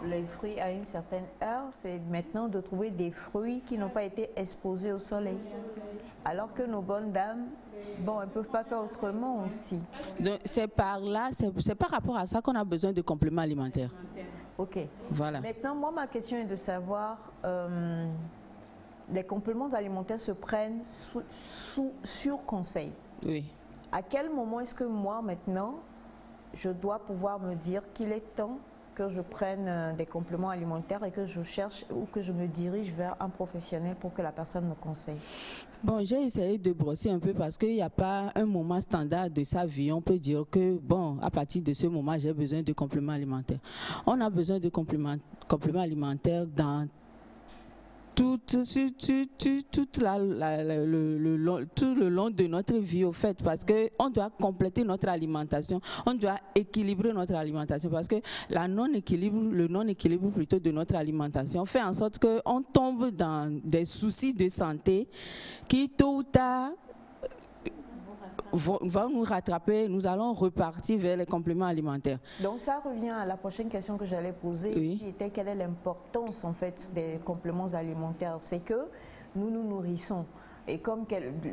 les fruits à une certaine heure, c'est maintenant de trouver des fruits qui n'ont pas été exposés au soleil. Alors que nos bonnes dames, bon, elles ne peuvent pas faire autrement aussi. C'est par là, c'est par rapport à ça qu'on a besoin de compléments alimentaires. Ok. Voilà. Maintenant, moi, ma question est de savoir, les compléments alimentaires se prennent sur conseil. Oui. À quel moment est-ce que moi, maintenant, je dois pouvoir me dire qu'il est temps que je prenne des compléments alimentaires et que je cherche ou que je me dirige vers un professionnel pour que la personne me conseille? Bon, j'ai essayé de brosser un peu parce qu'il n'y a pas un moment standard de sa vie. On peut dire que, bon, à partir de ce moment, j'ai besoin de compléments alimentaires. On a besoin de compléments alimentaires dans tout le long de notre vie, au fait, parce qu'on doit compléter notre alimentation, on doit équilibrer notre alimentation, parce que le non-équilibre plutôt de notre alimentation fait en sorte qu'on tombe dans des soucis de santé qui, tôt ou tard, va nous rattraper, nous allons repartir vers les compléments alimentaires. Donc ça revient à la prochaine question que j'allais poser, oui. Qui était quelle est l'importance en fait des compléments alimentaires? C'est que nous nous nourrissons. Et comme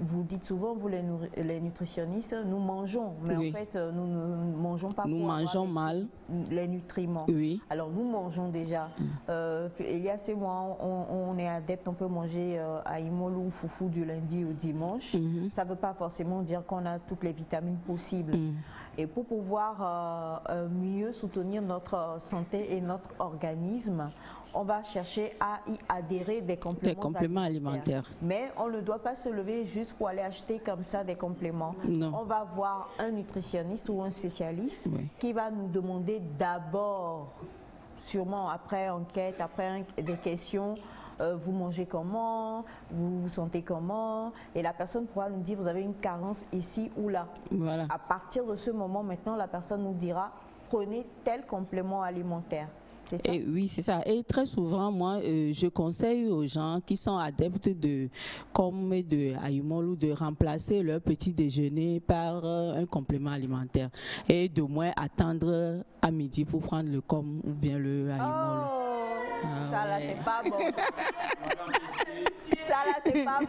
vous dites souvent, vous les nutritionnistes, nous mangeons, mais oui. en fait nous ne mangeons pas. Nous mangeons mal. Les nutriments. Oui. Alors nous mangeons déjà. Il y a 6 mois, on est adepte, on peut manger à Imolu ou foufou du lundi au dimanche. Ça ne veut pas forcément dire qu'on a toutes les vitamines possibles. Et pour pouvoir mieux soutenir notre santé et notre organisme, on va chercher à y adhérer des compléments alimentaires. Mais on ne doit pas se lever juste pour aller acheter comme ça des compléments. Non. On va voir un nutritionniste ou un spécialiste qui va nous demander d'abord, sûrement après enquête, après des questions, vous mangez comment, vous vous sentez comment, et la personne pourra nous dire vous avez une carence ici ou là. Voilà. À partir de ce moment, maintenant, la personne nous dira prenez tel complément alimentaire. c'est ça? Oui, c'est ça. Et très souvent, moi, je conseille aux gens qui sont adeptes de comme de Ayumol de remplacer leur petit déjeuner par un complément alimentaire et de moins attendre à midi pour prendre le com ou bien le Ayumol. Oh, ça là, c'est pas bon. Ça là, c'est pas bon.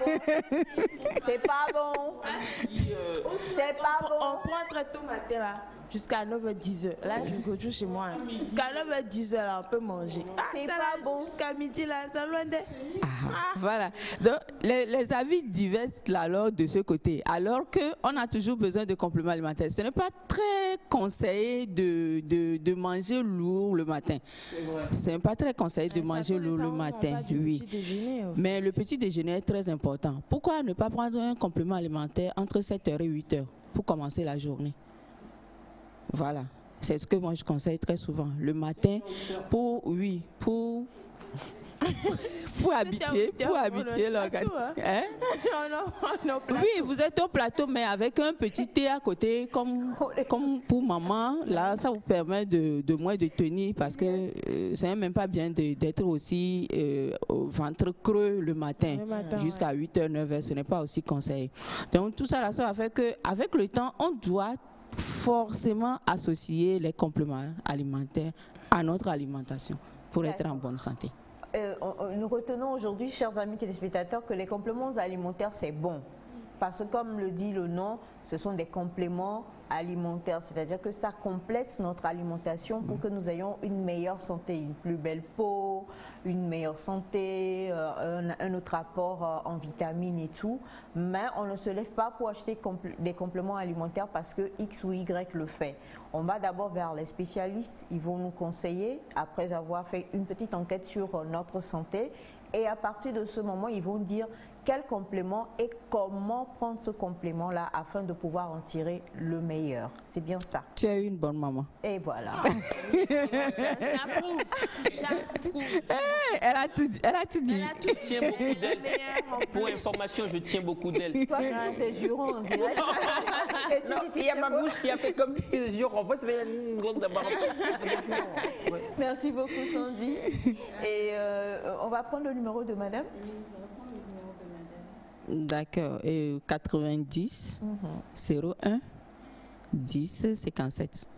C'est pas bon. C'est pas bon. On prend très tôt matin là, jusqu'à 9h-10h. Là, je retourne chez moi. Hein. Jusqu'à 9h-10h là, on peut manger. C'est ça pas là, bon. Jusqu'à midi là, c'est loin de... Voilà. Donc, les avis divergent alors de ce côté. Alors qu'on a toujours besoin de compléments alimentaires. Ce n'est pas très conseillé de manger lourd le matin. Ce n'est pas très conseillé de manger lourd le matin. Oui. Mais le petit déjeuner est très important. Pourquoi ne pas prendre un complément alimentaire entre 7h et 8h pour commencer la journée? Voilà. C'est ce que moi je conseille très souvent. Le matin, pour habituer l'organisme. Hein? Oui, vous êtes au plateau, mais avec un petit thé à côté, comme pour maman, là, ça vous permet de moins de tenir parce que c'est même pas bien d'être aussi au ventre creux le matin jusqu'à 8h, 9h, ce n'est pas aussi conseillé. Donc tout ça, là, ça va faire qu'avec le temps, on doit forcément associer les compléments alimentaires à notre alimentation pour être en bonne santé. Nous retenons aujourd'hui, chers amis téléspectateurs, que les compléments alimentaires, c'est bon. Parce que comme le dit le nom, ce sont des compléments alimentaires. C'est-à-dire que ça complète notre alimentation pour que nous ayons une meilleure santé, une plus belle peau, une meilleure santé, un autre apport en vitamines et tout. Mais on ne se lève pas pour acheter des compléments alimentaires parce que X ou Y le fait. On va d'abord vers les spécialistes. Ils vont nous conseiller après avoir fait une petite enquête sur notre santé. Et à partir de ce moment, ils vont dire quel complément et comment prendre ce complément-là afin de pouvoir en tirer le meilleur. C'est bien ça. Tu es une bonne maman. Et voilà. J'approuve. Elle a tout dit. Je tiens beaucoup d'elle. Pour information, je tiens beaucoup d'elle. Toi, tu pousses des jurons en direct. Et tu dis, Il y a ma bouche qui a fait comme si c'était des jurons. En fait, ça fait une grande d'abord. Merci beaucoup, Sandy. Et on va prendre le numéro de madame. D'accord. Et 90 01 10 57.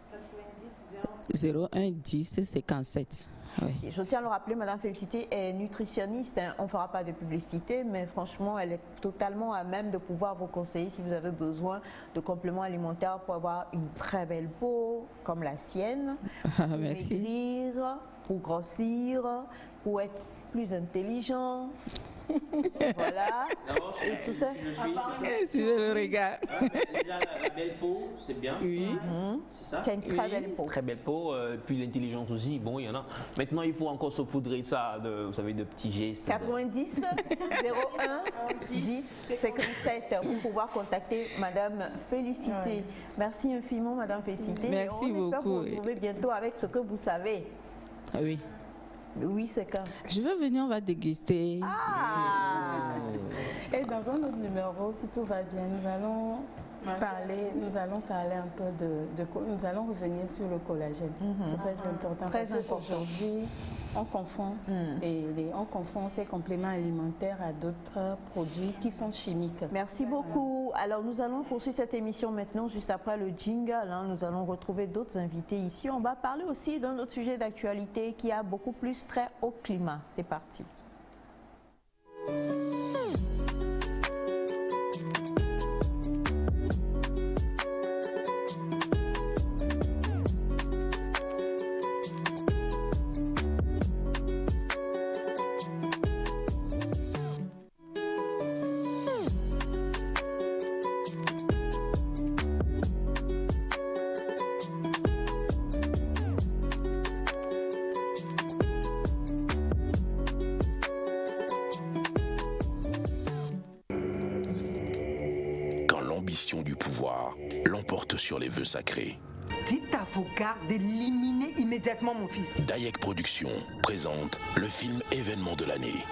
01 10 57. Oui. Je tiens à le rappeler, Madame Félicité est nutritionniste. Hein. On ne fera pas de publicité, mais franchement, elle est totalement à même de pouvoir vous conseiller si vous avez besoin de compléments alimentaires pour avoir une très belle peau, comme la sienne, pour maigrir, pour grossir, pour être plus intelligent. Voilà. Et tout ça. C'est le regard. Déjà, la belle peau, c'est bien. Oui. C'est ça. Tu as une très belle peau. Très belle peau. Puis l'intelligence aussi. Bon, il y en a. Maintenant, il faut encore saupoudrer ça, vous savez, de petits gestes. 90 01 10 57 pour pouvoir contacter Madame Félicité. Ouais. Merci infiniment, Madame Félicité. Merci beaucoup. On espère vous retrouver bientôt avec ce que vous savez. Oui. Oui, c'est quand? Je veux venir, on va déguster. Et dans un autre numéro, si tout va bien, nous allons parler un peu nous allons revenir sur le collagène. C'est très important. Très important. Aujourd'hui, on confond ces compléments alimentaires à d'autres produits qui sont chimiques. Merci beaucoup. Alors, nous allons poursuivre cette émission maintenant, juste après le jingle. Hein, nous allons retrouver d'autres invités ici. On va parler aussi d'un autre sujet d'actualité qui a beaucoup plus trait au climat. C'est parti. Du pouvoir l'emporte sur les vœux sacrés. Dites à vos gardes d'éliminer immédiatement mon fils. Dayek Productions présente le film événement de l'année.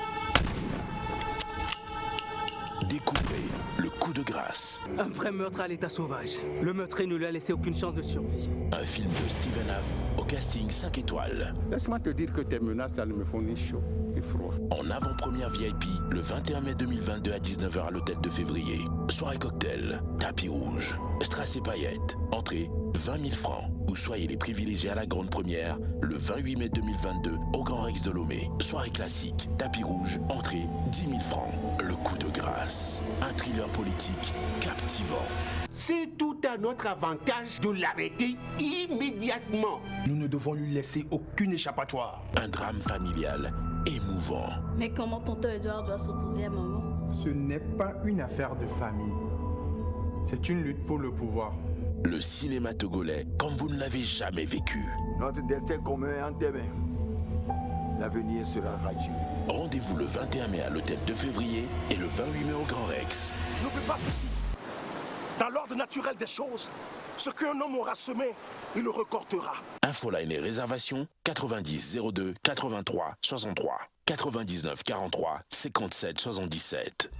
Découvrez le coup de grâce. Un vrai meurtre à l'état sauvage. Le meurtrier ne lui a laissé aucune chance de survie. Un film de Steven Haff au casting 5 étoiles. Laisse-moi te dire que tes menaces là ne me font ni chaud ni froid. En avant-première VIP, le 21 mai 2022 à 19h à l'hôtel de Février. Soirée cocktail, tapis rouge, strass et paillettes. Entrée 20 000 francs. Ou soyez les privilégiés à la grande première le 28 mai 2022 au Grand Rex de Lomé. Soirée classique, tapis rouge, entrée 10 000 francs. Le coup de grâce. Un thriller politique captivant. C'est tout à notre avantage de l'arrêter immédiatement. Nous ne devons lui laisser aucune échappatoire. Un drame familial émouvant. Mais comment tonton Edouard doit s'opposer à maman? Ce n'est pas une affaire de famille. C'est une lutte pour le pouvoir. Le cinéma togolais comme vous ne l'avez jamais vécu. Notre destin commun est en tes mains. L'avenir sera radieux. Rendez-vous le 21 mai à l'hôtel de Février et le 28 mai au Grand Rex. N'oublie pas ceci. Dans l'ordre naturel des choses, ce qu'un homme aura semé, il le récoltera. Infoline et réservation 90 02 83 63 99 43 57 77.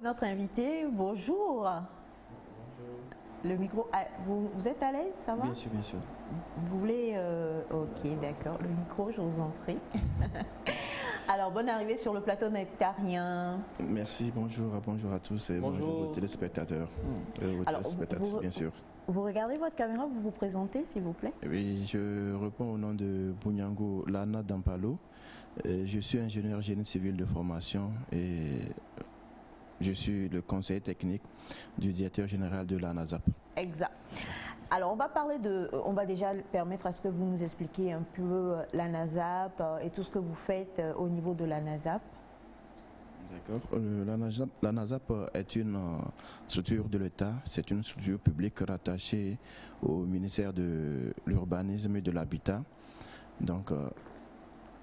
Notre invité, bonjour. Bonjour. Le micro, vous êtes à l'aise, ça va? Bien sûr, bien sûr. Vous voulez, ok, d'accord, le micro, je vous en prie. Alors, bonne arrivée sur le plateau Nectarien. Merci, bonjour à tous et bonjour aux téléspectateurs. Alors, téléspectatrices, bien sûr. Vous regardez votre caméra, vous vous présentez, s'il vous plaît? Oui, je réponds au nom de Bunyango Lana Dampalo. Je suis ingénieur génie civil de formation et je suis le conseiller technique du directeur général de la NASAP. Exact. Alors, on va déjà permettre à ce que vous nous expliquiez un peu la NASAP et tout ce que vous faites au niveau de la NASAP. D'accord. La NASAP est une structure de l'État, c'est une structure publique rattachée au ministère de l'Urbanisme et de l'Habitat. Donc,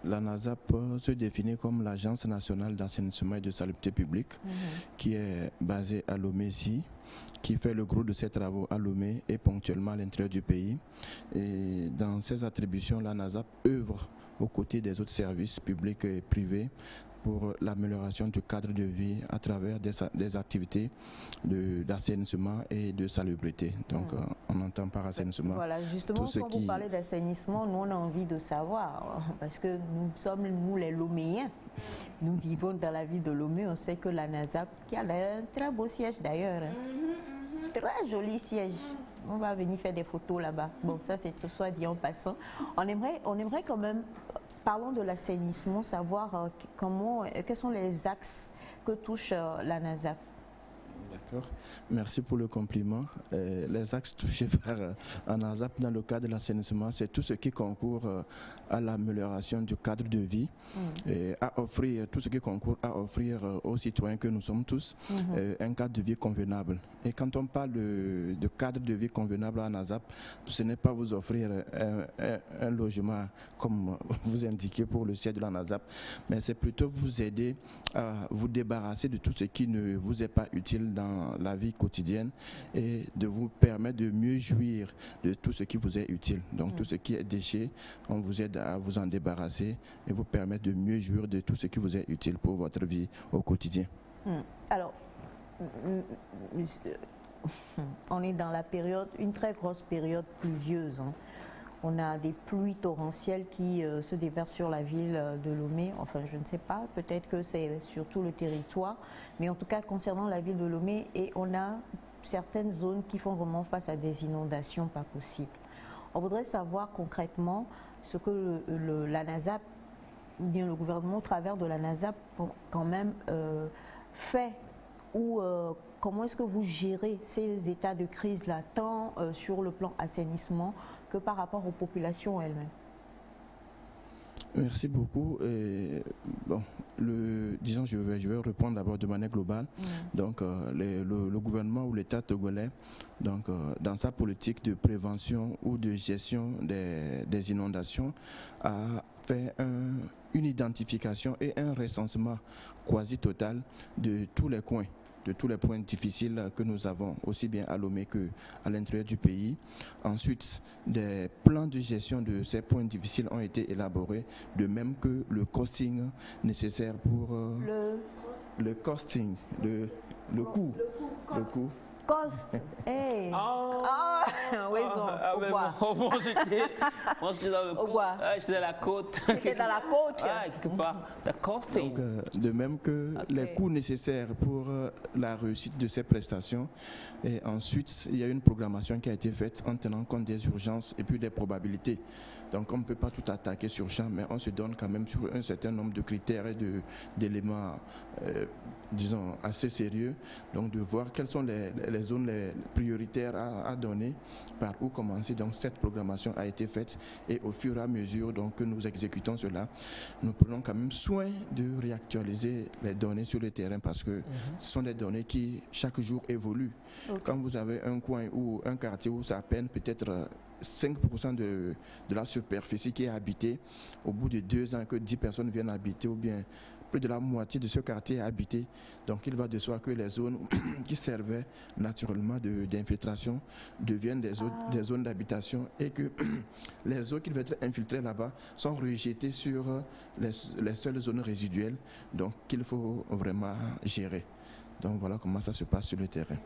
la NASAP se définit comme l'Agence nationale d'assainissement et de salubrité publique qui est basée à Lomé ici, qui fait le gros de ses travaux à Lomé et ponctuellement à l'intérieur du pays. Et dans ses attributions, la NASAP œuvre aux côtés des autres services publics et privés pour l'amélioration du cadre de vie à travers des activités d'assainissement et de salubrité. Donc, on entend par assainissement. Voilà, justement, quand vous parlez d'assainissement, nous, on a envie de savoir, parce que nous sommes, nous, les Loméens. Nous vivons dans la ville de Lomé. On sait que la NASAP, qui a un très beau siège d'ailleurs, très joli siège. On va venir faire des photos là-bas. Bon, ça, c'est tout soit dit en passant. On aimerait quand même, parlons de l'assainissement, savoir quels sont les axes que touche la NASAP. D'accord. Merci pour le compliment. Les axes touchés par la NASAP dans le cadre de l'assainissement, c'est tout ce qui concourt à l'amélioration du cadre de vie et à offrir tout ce qui concourt à offrir aux citoyens que nous sommes tous un cadre de vie convenable. Et quand on parle de cadre de vie convenable à NASAP, ce n'est pas vous offrir un logement comme vous indiquez pour le siège de la NASAP, mais c'est plutôt vous aider à vous débarrasser de tout ce qui ne vous est pas utile dans la vie quotidienne et de vous permettre de mieux jouir de tout ce qui vous est utile. Donc tout ce qui est déchet, on vous aide à vous en débarrasser et vous permettre de mieux jouir de tout ce qui vous est utile pour votre vie au quotidien. Alors, on est dans la période, une très grosse période pluvieuse. On a des pluies torrentielles qui se déversent sur la ville de Lomé. Enfin, je ne sais pas, peut-être que c'est sur tout le territoire. Mais en tout cas, concernant la ville de Lomé, et on a certaines zones qui font vraiment face à des inondations pas possibles. On voudrait savoir concrètement ce que la NASAP, ou bien le gouvernement au travers de la NASAP, quand même fait, ou comment est-ce que vous gérez ces états de crise-là, tant sur le plan assainissement que par rapport aux populations elles-mêmes? Merci beaucoup. Bon, disons, je vais répondre d'abord de manière globale. Donc, le gouvernement ou l'État togolais, donc, dans sa politique de prévention ou de gestion des inondations, a fait une identification et un recensement quasi total de tous les coins, de tous les points difficiles que nous avons, aussi bien à Lomé qu'à l'intérieur du pays. Ensuite, des plans de gestion de ces points difficiles ont été élaborés, de même que le costing nécessaire pour le costing, le coût. Cost. Hey. Oui, moi, j'étais dans le côte. J'étais dans la côte. J'étais dans la côte. Quelque part. The costing. Donc, de même que les coûts nécessaires pour la réussite de ces prestations. Et ensuite, il y a une programmation qui a été faite en tenant compte des urgences et puis des probabilités. Donc, on ne peut pas tout attaquer sur champ, mais on se donne quand même sur un certain nombre de critères et d'éléments, disons, assez sérieux. Donc, de voir quelles sont les zones les prioritaires à donner, par où commencer. Donc, cette programmation a été faite et au fur et à mesure donc, que nous exécutons cela, nous prenons quand même soin de réactualiser les données sur le terrain parce que ce sont des données qui, chaque jour, évoluent. Quand vous avez un coin ou un quartier où ça peine peut-être 5% de la superficie qui est habitée, au bout de 2 ans que 10 personnes viennent habiter ou bien plus de la moitié de ce quartier est habité. Donc il va de soi que les zones qui servaient naturellement d'infiltration deviennent des zones d'habitation et que les eaux qui devaient être infiltrées là-bas sont rejetées sur les seules zones résiduelles, donc qu'il faut vraiment gérer. Donc voilà comment ça se passe sur le terrain.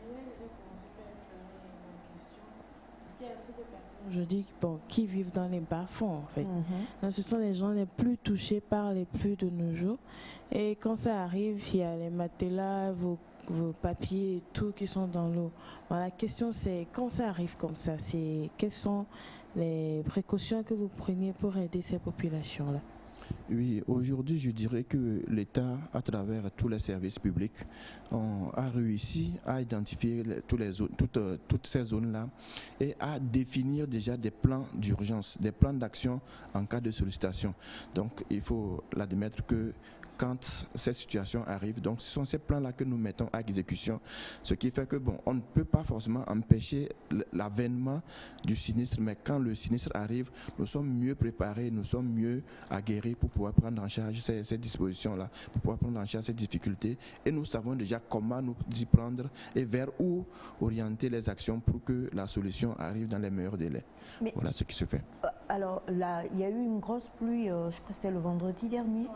Je dis qui vivent dans les bas-fonds en fait. Donc, ce sont les gens les plus touchés par les pluies de nos jours. Et quand ça arrive, il y a les matelas, vos papiers et tout qui sont dans l'eau. Bon, la question c'est quand ça arrive comme ça, quelles sont les précautions que vous prenez pour aider ces populations-là? Oui, aujourd'hui, je dirais que l'État, à travers tous les services publics, a réussi à identifier toutes ces zones-là et à définir déjà des plans d'urgence, des plans d'action en cas de sollicitation. Donc, il faut l'admettre que quand cette situation arrive, donc ce sont ces plans-là que nous mettons à exécution, ce qui fait que on ne peut pas forcément empêcher l'avènement du sinistre, mais quand le sinistre arrive, nous sommes mieux préparés, nous sommes mieux aguerris pour pouvoir prendre en charge ces dispositions-là, pour pouvoir prendre en charge ces difficultés, et nous savons déjà comment nous y prendre et vers où orienter les actions pour que la solution arrive dans les meilleurs délais. Mais voilà ce qui se fait. Alors là, il y a eu une grosse pluie, je crois que c'était le vendredi dernier,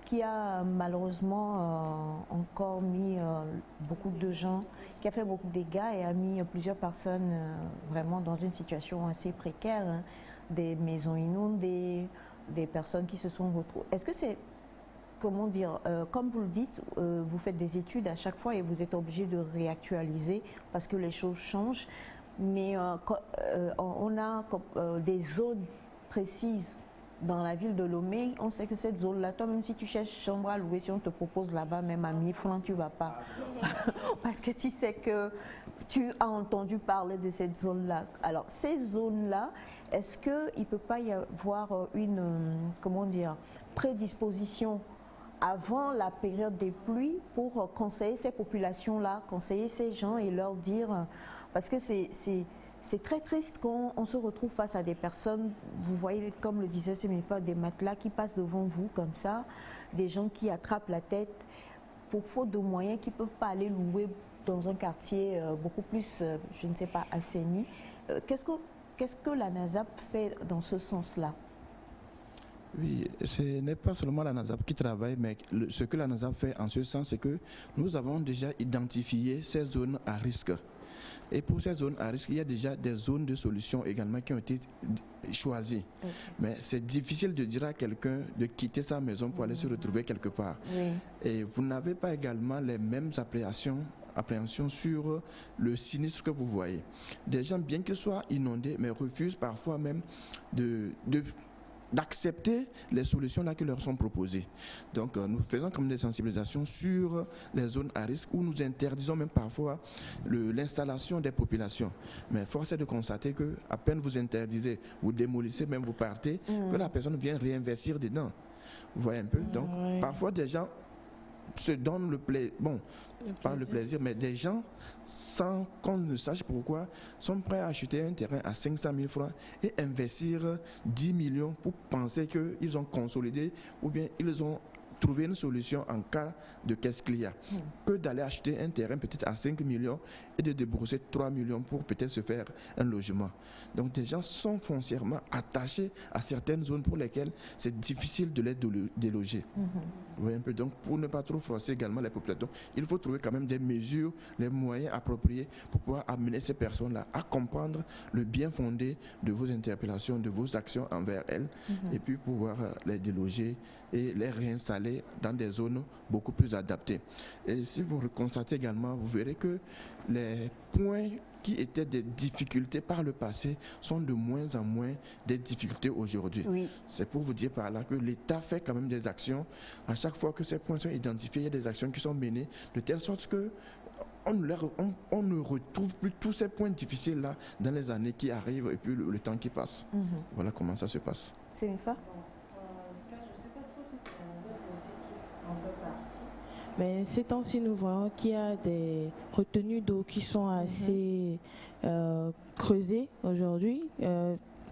qui a malheureusement encore mis beaucoup de gens, qui a fait beaucoup de dégâts et a mis plusieurs personnes vraiment dans une situation assez précaire, hein. Des maisons inondées, des personnes qui se sont retrouvées. Est-ce que c'est, comment dire, comme vous le dites, vous faites des études à chaque fois et vous êtes obligé de réactualiser parce que les choses changent, mais on a des zones précises. Dans la ville de Lomé, on sait que cette zone-là, toi, même si tu cherches chambre à louer, si on te propose là-bas, même à 1000 francs, tu ne vas pas. Parce que tu sais que tu as entendu parler de cette zone-là. Alors, ces zones-là, est-ce qu'il ne peut pas y avoir une, comment dire, prédisposition avant la période des pluies pour conseiller ces populations-là, conseiller ces gens et leur dire, parce que c'est très triste quand on se retrouve face à des personnes, vous voyez, comme le disait Semefa, des matelas qui passent devant vous comme ça, des gens qui attrapent la tête pour faute de moyens, qui ne peuvent pas aller louer dans un quartier beaucoup plus, je ne sais pas, assaini. Qu'est-ce que la NASAP fait dans ce sens-là? Oui, ce n'est pas seulement la NASAP qui travaille, mais ce que la NASAP fait en ce sens, c'est que nous avons déjà identifié ces zones à risque. Et pour ces zones à risque, il y a déjà des zones de solution également qui ont été choisies. Mais c'est difficile de dire à quelqu'un de quitter sa maison pour aller se retrouver quelque part. Et vous n'avez pas également les mêmes appréhensions sur le sinistre que vous voyez. Des gens, bien qu'ils soient inondés, mais refusent parfois même d'accepter les solutions là qui leur sont proposées. Donc nous faisons comme des sensibilisations sur les zones à risque où nous interdisons même parfois l'installation des populations. Mais force est de constater que à peine vous interdisez, vous démolissez, même vous partez, que la personne vient réinvestir dedans. Vous voyez un peu. Donc parfois des gens se donnent le plaisir, bon, pas le plaisir, mais des gens, sans qu'on ne sache pourquoi, sont prêts à acheter un terrain à 500 000 francs et investir 10 millions pour penser qu'ils ont consolidé ou bien ils ont trouvé une solution en cas de caisse client, que d'aller acheter un terrain peut-être à 5 millions et de débourser 3 millions pour peut-être se faire un logement. Donc des gens sont foncièrement attachés à certaines zones pour lesquelles c'est difficile de les déloger. Vous voyez un peu. Donc pour ne pas trop froisser également les populations, il faut trouver quand même des mesures, les moyens appropriés pour pouvoir amener ces personnes-là à comprendre le bien fondé de vos interpellations, de vos actions envers elles, et puis pouvoir les déloger et les réinstaller dans des zones beaucoup plus adaptées. Et si vous le constatez également, vous verrez que les points qui étaient des difficultés par le passé sont de moins en moins des difficultés aujourd'hui. Oui. C'est pour vous dire par là que l'État fait quand même des actions. À chaque fois que ces points sont identifiés, il y a des actions qui sont menées de telle sorte que on ne retrouve plus tous ces points difficiles-là dans les années qui arrivent et puis le temps qui passe. Voilà comment ça se passe. C'est une fois. Mais ces temps-ci, nous voyons qu'il y a des retenues d'eau qui sont assez creusées aujourd'hui.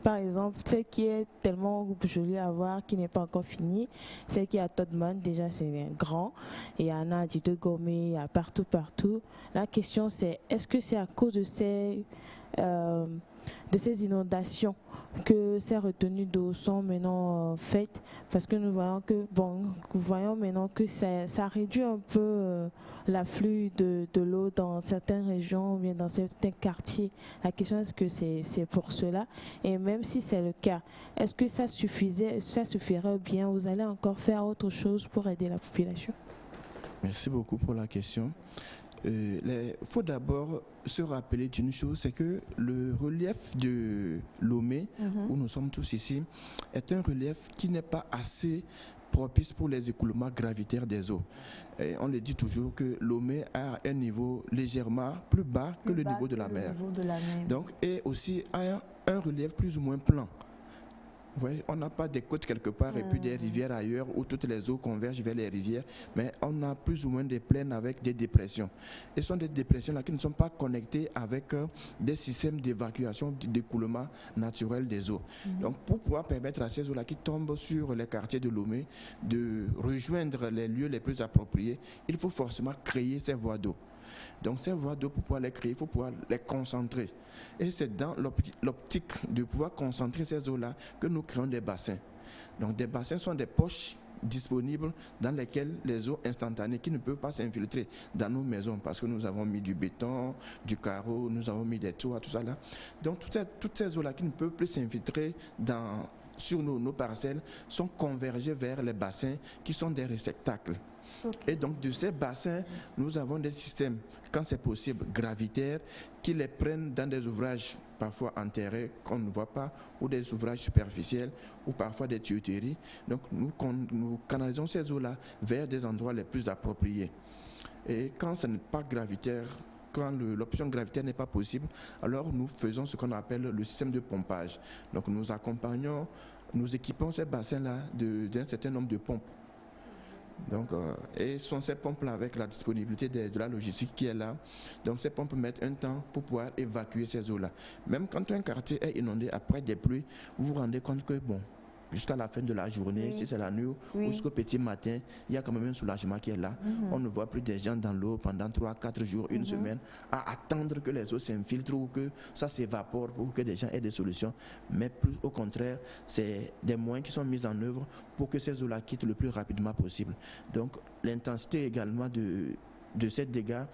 Par exemple, celle qui est tellement jolie à voir, qui n'est pas encore finie, celle qui est à Todman, déjà c'est grand, et il y en a à Dito Gomé, il y a partout. La question c'est, est-ce que c'est à cause de ces inondations que ces retenues d'eau sont maintenant faites, parce que nous voyons maintenant que ça réduit un peu l'afflux de l'eau dans certaines régions ou bien dans certains quartiers. La question est-ce que c'est pour cela, et même si c'est le cas, est-ce que ça suffirait bien, vous allez encore faire autre chose pour aider la population? Merci beaucoup pour la question. Il faut d'abord se rappeler d'une chose, c'est que le relief de Lomé, où nous sommes tous ici, est un relief qui n'est pas assez propice pour les écoulements gravitaires des eaux. Et on le dit toujours que Lomé a un niveau légèrement plus bas que le niveau de la mer. Donc, et aussi a un relief plus ou moins plan. Oui, on n'a pas des côtes quelque part et puis des rivières ailleurs où toutes les eaux convergent vers les rivières, mais on a plus ou moins des plaines avec des dépressions. Et ce sont des dépressions là qui ne sont pas connectées avec des systèmes d'évacuation, d'écoulement naturel des eaux. Donc pour pouvoir permettre à ces eaux-là qui tombent sur les quartiers de Lomé de rejoindre les lieux les plus appropriés, il faut forcément créer ces voies d'eau. Donc ces voies d'eau, pour pouvoir les créer, il faut pouvoir les concentrer. Et c'est dans l'optique de pouvoir concentrer ces eaux-là que nous créons des bassins. Donc des bassins sont des poches disponibles dans lesquelles les eaux instantanées qui ne peuvent pas s'infiltrer dans nos maisons parce que nous avons mis du béton, du carreau, nous avons mis des toits, tout ça là. Donc toutes ces eaux-là qui ne peuvent plus s'infiltrer sur nos parcelles sont convergées vers les bassins qui sont des réceptacles. Et donc de ces bassins, nous avons des systèmes, quand c'est possible, gravitaires, qui les prennent dans des ouvrages parfois enterrés qu'on ne voit pas, ou des ouvrages superficiels, ou parfois des tuyauteries. Donc nous canalisons ces eaux-là vers des endroits les plus appropriés. Et quand ce n'est pas gravitaire, quand l'option gravitaire n'est pas possible, alors nous faisons ce qu'on appelle le système de pompage. Donc nous accompagnons, nous équipons ces bassins-là d'un certain nombre de pompes. Donc, et ce sont ces pompes-là avec la disponibilité de la logistique qui est là. Donc ces pompes mettent un temps pour pouvoir évacuer ces eaux-là. Même quand un quartier est inondé après des pluies, vous vous rendez compte que bon, jusqu'à la fin de la journée, si c'est la nuit ou jusqu'au petit matin, il y a quand même un soulagement qui est là. On ne voit plus des gens dans l'eau pendant 3-4 jours, une semaine, à attendre que les eaux s'infiltrent ou que ça s'évapore pour que des gens aient des solutions. Mais plus au contraire, c'est des moyens qui sont mis en œuvre pour que ces eaux-là quittent le plus rapidement possible. Donc l'intensité également de ces dégâts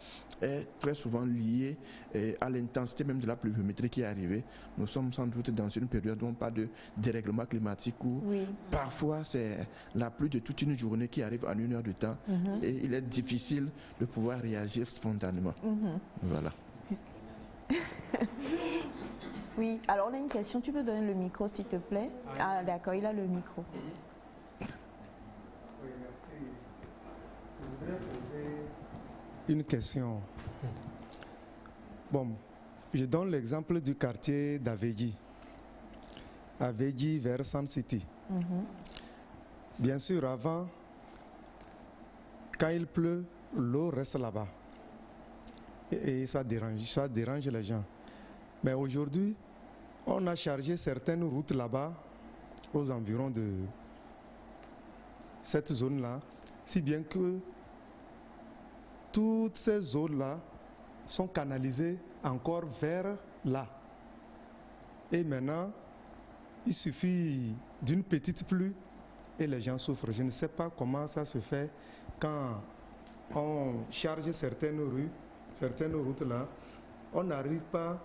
est très souvent liée à l'intensité même de la pluviométrie qui est arrivée. Nous sommes sans doute dans une période où on parle de dérèglement climatique où parfois c'est la pluie de toute une journée qui arrive en 1 heure de temps et il est difficile de pouvoir réagir spontanément. Voilà. Oui, alors on a une question. Tu peux donner le micro s'il te plaît? Ah d'accord, il a le micro. Oui, merci. Je voudrais poser une question. Bon, je donne l'exemple du quartier d'Avégi. Avégi vers Sun City. Bien sûr, avant, quand il pleut, l'eau reste là-bas. Et ça dérange les gens. Mais aujourd'hui, on a chargé certaines routes là-bas, aux environs de cette zone-là, si bien que toutes ces zones-là sont canalisées encore vers là. Et maintenant, il suffit d'une petite pluie et les gens souffrent. Je ne sais pas comment ça se fait quand on charge certaines rues, certaines routes là, on n'arrive pas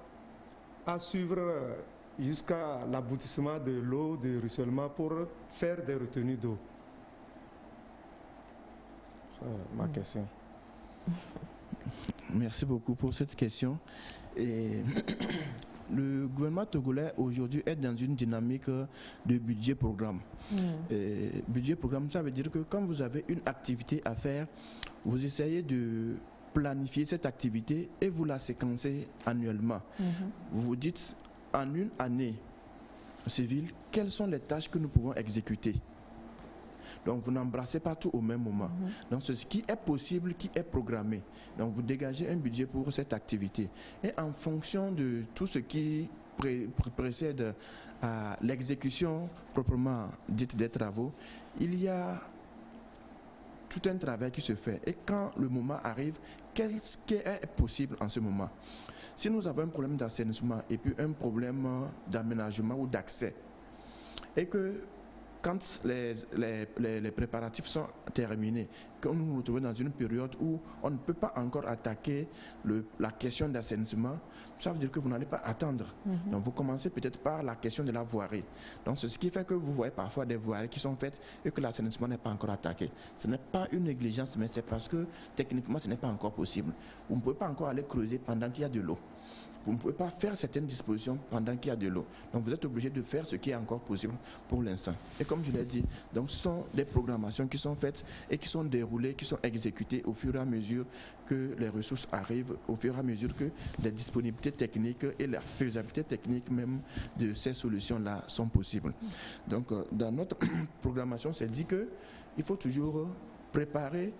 à suivre jusqu'à l'aboutissement de l'eau de ruissellement pour faire des retenues d'eau. C'est ma question. Merci beaucoup pour cette question. Et le gouvernement togolais aujourd'hui est dans une dynamique de budget-programme. Budget-programme, ça veut dire que quand vous avez une activité à faire, vous essayez de planifier cette activité et vous la séquencez annuellement. Vous vous dites, en une année civile, quelles sont les tâches que nous pouvons exécuter? Donc vous n'embrassez pas tout au même moment. Donc ce qui est possible, qui est programmé. Donc vous dégagez un budget pour cette activité. Et en fonction de tout ce qui précède à l'exécution proprement dite des travaux, il y a tout un travail qui se fait. Et quand le moment arrive, qu'est-ce qui est possible en ce moment? Si nous avons un problème d'assainissement et puis un problème d'aménagement ou d'accès, et que quand les préparatifs sont terminés, quand nous nous retrouvons dans une période où on ne peut pas encore attaquer la question d'assainissement, ça veut dire que vous n'allez pas attendre. Donc vous commencez peut-être par la question de la voirie. Donc c'est ce qui fait que vous voyez parfois des voiries qui sont faites et que l'assainissement n'est pas encore attaqué. Ce n'est pas une négligence, mais c'est parce que techniquement ce n'est pas encore possible. Vous ne pouvez pas encore aller creuser pendant qu'il y a de l'eau. Vous ne pouvez pas faire certaines dispositions pendant qu'il y a de l'eau. Donc vous êtes obligé de faire ce qui est encore possible pour l'instant. Et comme je l'ai dit, donc ce sont des programmations qui sont faites et qui sont déroulées, qui sont exécutées au fur et à mesure que les ressources arrivent, au fur et à mesure que les disponibilités techniques et la faisabilité technique même de ces solutions-là sont possibles. Donc dans notre programmation, c'est dit qu'il faut toujours préparer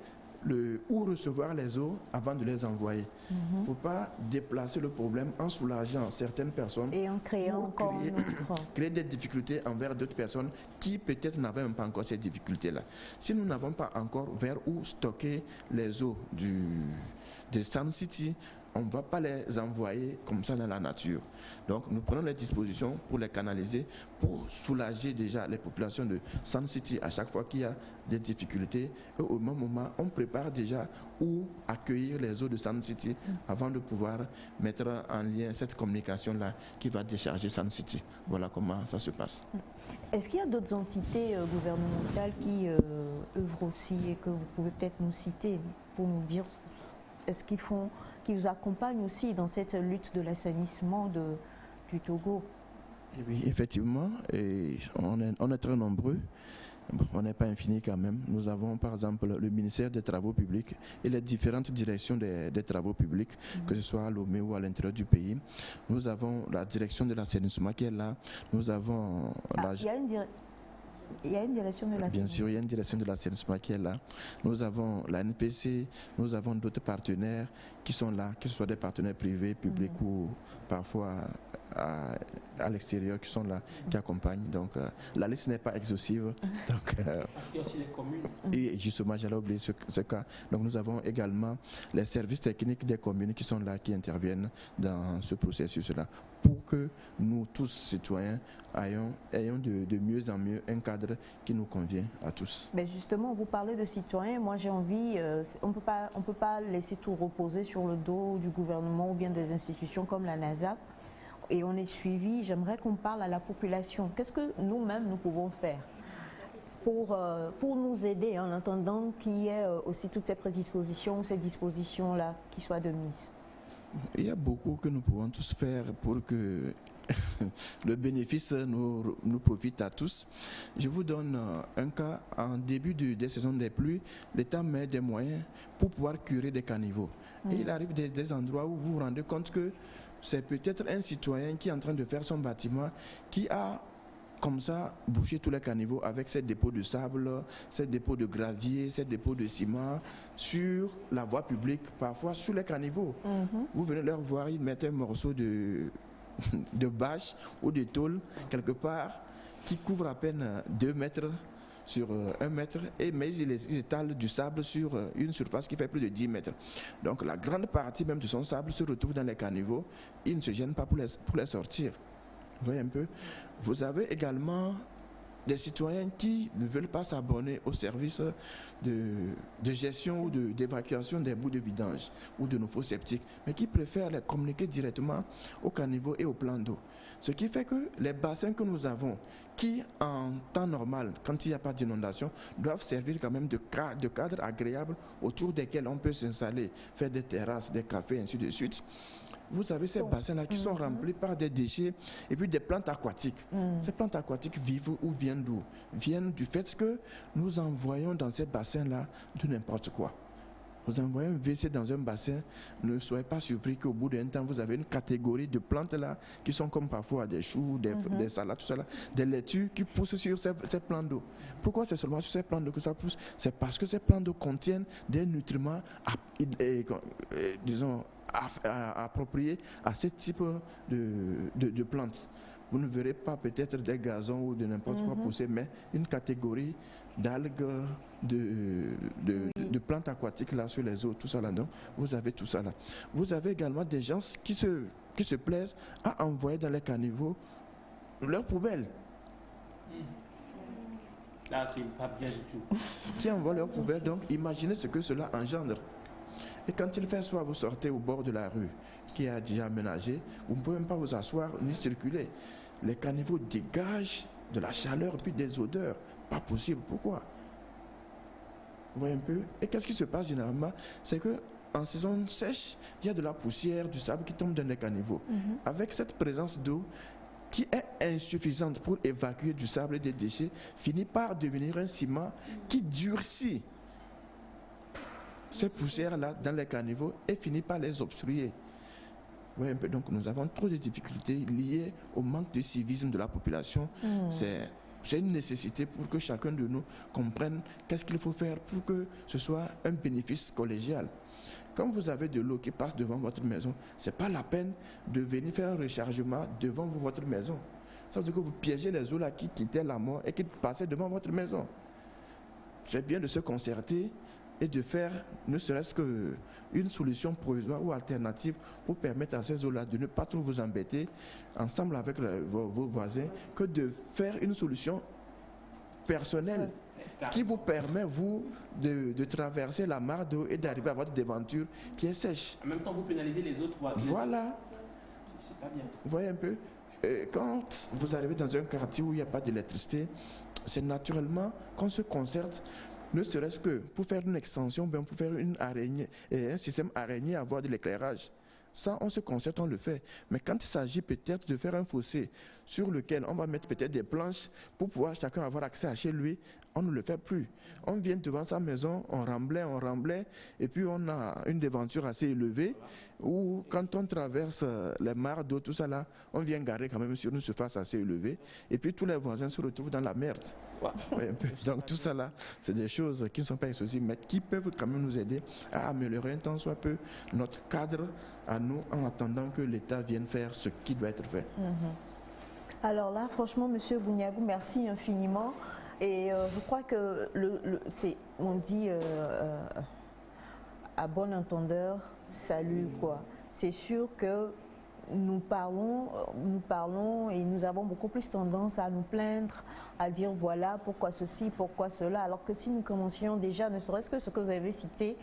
où recevoir les eaux avant de les envoyer. Il ne faut pas déplacer le problème en soulageant certaines personnes et en créant encore créer des difficultés envers d'autres personnes qui peut-être n'avaient même pas encore ces difficultés-là. Si nous n'avons pas encore vers où stocker les eaux de Sun City, on ne va pas les envoyer comme ça dans la nature. Donc nous prenons les dispositions pour les canaliser, pour soulager déjà les populations de Sun City à chaque fois qu'il y a des difficultés. Et au même moment, on prépare déjà où accueillir les eaux de Sun City avant de pouvoir mettre en lien cette communication-là qui va décharger Sun City. Voilà comment ça se passe. Est-ce qu'il y a d'autres entités gouvernementales qui œuvrent aussi et que vous pouvez peut-être nous citer pour nous dire est-ce qu'ils font, qui vous accompagnent aussi dans cette lutte de l'assainissement du Togo? Et oui, effectivement, et on est très nombreux. Bon, on n'est pas infini quand même. Nous avons par exemple le ministère des Travaux publics et les différentes directions des travaux publics, que ce soit à Lomé ou à l'intérieur du pays. Nous avons la direction de l'assainissement qui est là. Nous avons il y a une direction de l'assainissement. Bien sûr, il y a une direction de l'assainissement qui est là. Nous avons la NPC, nous avons d'autres partenaires qui sont là, que ce soit des partenaires privés, publics ou parfois à l'extérieur qui sont là, qui accompagnent. Donc la liste n'est pas exhaustive. Donc, il y a aussi les communes. Et justement, j'allais oublier ce cas. Donc nous avons également les services techniques des communes qui sont là, qui interviennent dans ce processus-là, pour que nous tous, citoyens, ayons de mieux en mieux un cadre qui nous convient à tous. Mais justement, vous parlez de citoyens, moi j'ai envie, on ne peut pas laisser tout reposer sur le dos du gouvernement ou bien des institutions comme la NASA. Et on est suivi, j'aimerais qu'on parle à la population. Qu'est-ce que nous-mêmes nous pouvons faire pour nous aider en attendant qu'il y ait aussi toutes ces prédispositions, ces dispositions-là qui soient de mise? Il y a beaucoup que nous pouvons tous faire pour que le bénéfice nous profite à tous. Je vous donne un cas. En début des saisons des pluies, l'État met des moyens pour pouvoir curer des caniveaux. Et il arrive des endroits où vous vous rendez compte que c'est peut-être un citoyen qui est en train de faire son bâtiment qui a comme ça, boucher tous les caniveaux avec ces dépôts de sable, ces dépôts de gravier, ces dépôts de ciment sur la voie publique, parfois sur les caniveaux. Vous venez leur voir, ils mettent un morceau de bâche ou de tôle quelque part qui couvre à peine 2 mètres sur 1 mètre, mais ils étalent du sable sur une surface qui fait plus de 10 mètres. Donc la grande partie même de son sable se retrouve dans les caniveaux. Ils ne se gênent pas pour les sortir. Vous voyez un peu. Vous avez également des citoyens qui ne veulent pas s'abonner au service de gestion ou d'évacuation des bouts de vidange ou de nos faux septiques, mais qui préfèrent les communiquer directement au caniveau et au plan d'eau. Ce qui fait que les bassins que nous avons, qui en temps normal, quand il n'y a pas d'inondation, doivent servir quand même de cadre agréable autour desquels on peut s'installer, faire des terrasses, des cafés, ainsi de suite. Vous avez ces bassins-là qui sont remplis par des déchets et puis des plantes aquatiques. Ces plantes aquatiques vivent ou viennent d'où? Viennent du fait que nous envoyons dans ces bassins-là de n'importe quoi. Vous envoyez un WC dans un bassin, ne soyez pas surpris qu'au bout d'un temps, vous avez une catégorie de plantes-là qui sont comme parfois des choux, des salades, tout ça là, des laitues qui poussent sur ces plans d'eau. Pourquoi c'est seulement sur ces plans d'eau que ça pousse? C'est parce que ces plans d'eau contiennent des nutriments, disons, appropriés à ce type de plantes. Vous ne verrez pas peut-être des gazons ou de n'importe quoi pousser, mais une catégorie d'algues, de plantes aquatiques là sur les eaux, tout ça là. Donc, vous avez tout ça là. Vous avez également des gens qui se plaisent à envoyer dans les caniveaux leurs poubelles. Là, c'est pas bien du tout. Qui envoient leurs poubelles, donc imaginez ce que cela engendre. Et quand il fait soir, vous sortez au bord de la rue qui est déjà aménagée, vous ne pouvez même pas vous asseoir ni circuler. Les caniveaux dégagent de la chaleur et puis des odeurs. Pas possible. Pourquoi? Vous voyez un peu? Et qu'est-ce qui se passe généralement? C'est que en saison sèche, il y a de la poussière, du sable qui tombe dans les caniveaux. Avec cette présence d'eau qui est insuffisante pour évacuer du sable et des déchets, finit par devenir un ciment qui durcit ces poussières-là dans les caniveaux et finit par les obstruer. Vous voyez un peu? Donc nous avons trop de difficultés liées au manque de civisme de la population. C'est une nécessité pour que chacun de nous comprenne qu'est-ce qu'il faut faire pour que ce soit un bénéfice collégial. Quand vous avez de l'eau qui passe devant votre maison, ce n'est pas la peine de venir faire un rechargement devant votre maison. Ça veut dire que vous piégez les eaux là qui quittaient la mort et qui passaient devant votre maison. C'est bien de se concerter et de faire ne serait-ce qu'une solution provisoire ou alternative pour permettre à ces eaux-là de ne pas trop vous embêter ensemble avec vos voisins, que de faire une solution personnelle qui vous permet, vous, de traverser la mare d'eau et d'arriver à votre devanture qui est sèche. En même temps, vous pénalisez les autres. Voilà. C'est pas bien. Vous voyez un peu? Quand vous arrivez dans un quartier où il n'y a pas d'électricité, c'est naturellement qu'on se concerte, ne serait-ce que pour faire une extension, bien pour faire une araignée, un système araignée, avoir de l'éclairage. Ça, on se concerte, on le fait. Mais quand il s'agit peut-être de faire un fossé sur lequel on va mettre peut-être des planches pour pouvoir chacun avoir accès à chez lui, on ne le fait plus. On vient devant sa maison, on remblait, et puis on a une devanture assez élevée, où quand on traverse les mares d'eau, tout ça là, on vient garer quand même sur une surface assez élevée, et puis tous les voisins se retrouvent dans la merde. Ouais, donc tout ça là, c'est des choses qui ne sont pas excessives, mais qui peuvent quand même nous aider à améliorer un tant soit peu notre cadre à nous, en attendant que l'État vienne faire ce qui doit être fait. Alors là, franchement, Monsieur Bouniabou, merci infiniment. Et je crois que on dit à bon entendeur, salut quoi. C'est sûr que nous parlons et nous avons beaucoup plus tendance à nous plaindre, à dire voilà pourquoi ceci, pourquoi cela, alors que si nous commencions déjà, ne serait-ce que ce que vous avez cité,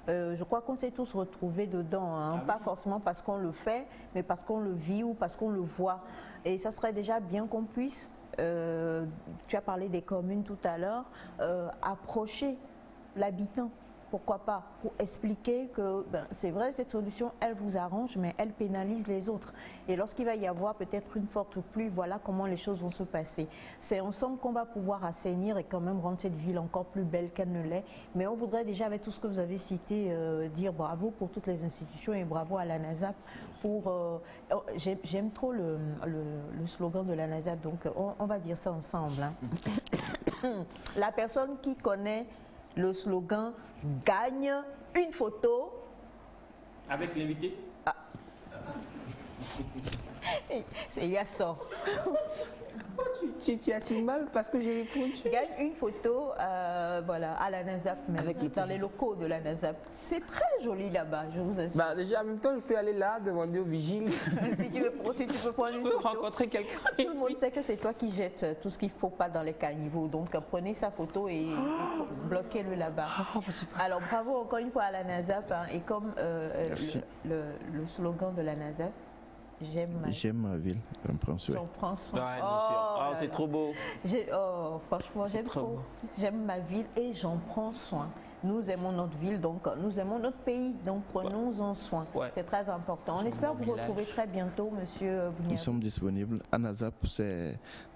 je crois qu'on s'est tous retrouvés dedans, hein, pas forcément parce qu'on le fait, mais parce qu'on le vit ou parce qu'on le voit. Et ça serait déjà bien qu'on puisse, tu as parlé des communes tout à l'heure, approcher l'habitant. pourquoi pas, pour expliquer que c'est vrai, cette solution, elle vous arrange, mais elle pénalise les autres. Et lorsqu'il va y avoir peut-être une forte pluie, voilà comment les choses vont se passer. C'est ensemble qu'on va pouvoir assainir et quand même rendre cette ville encore plus belle qu'elle ne l'est. Mais on voudrait déjà, avec tout ce que vous avez cité, dire bravo pour toutes les institutions et bravo à la NASAP pour... J'aime trop le slogan de la NASAP, donc on va dire ça ensemble. Hein. La personne qui connaît le slogan gagne une photo. Avec l'invité. Ah. Il y a ça. Tu as si mal parce que j'ai répondu. Gagne une photo voilà, à la NASAP, dans les locaux de la NASAP. C'est très joli là-bas, je vous assure. Bah, déjà, en même temps, je peux aller là, demander au vigile. Si tu veux prendre une photo. Rencontrer quelqu'un. Tout le monde sait que c'est toi qui jettes tout ce qu'il ne faut pas dans les caniveaux. Donc, prenez sa photo et bloquez-le là-bas. Alors, bravo encore une fois à la NASAP. Hein, et comme le slogan de la NASAP, j'aime ma ville, j'en prends soin. J'en prends soin. Ouais, c'est trop beau. Franchement, j'aime trop. J'aime ma ville et j'en prends soin. Nous aimons notre ville, donc nous aimons notre pays, donc prenons-en soin. Ouais. C'est très important. On espère vous retrouver très bientôt, monsieur Bouniagou. Nous sommes disponibles. ANASAP,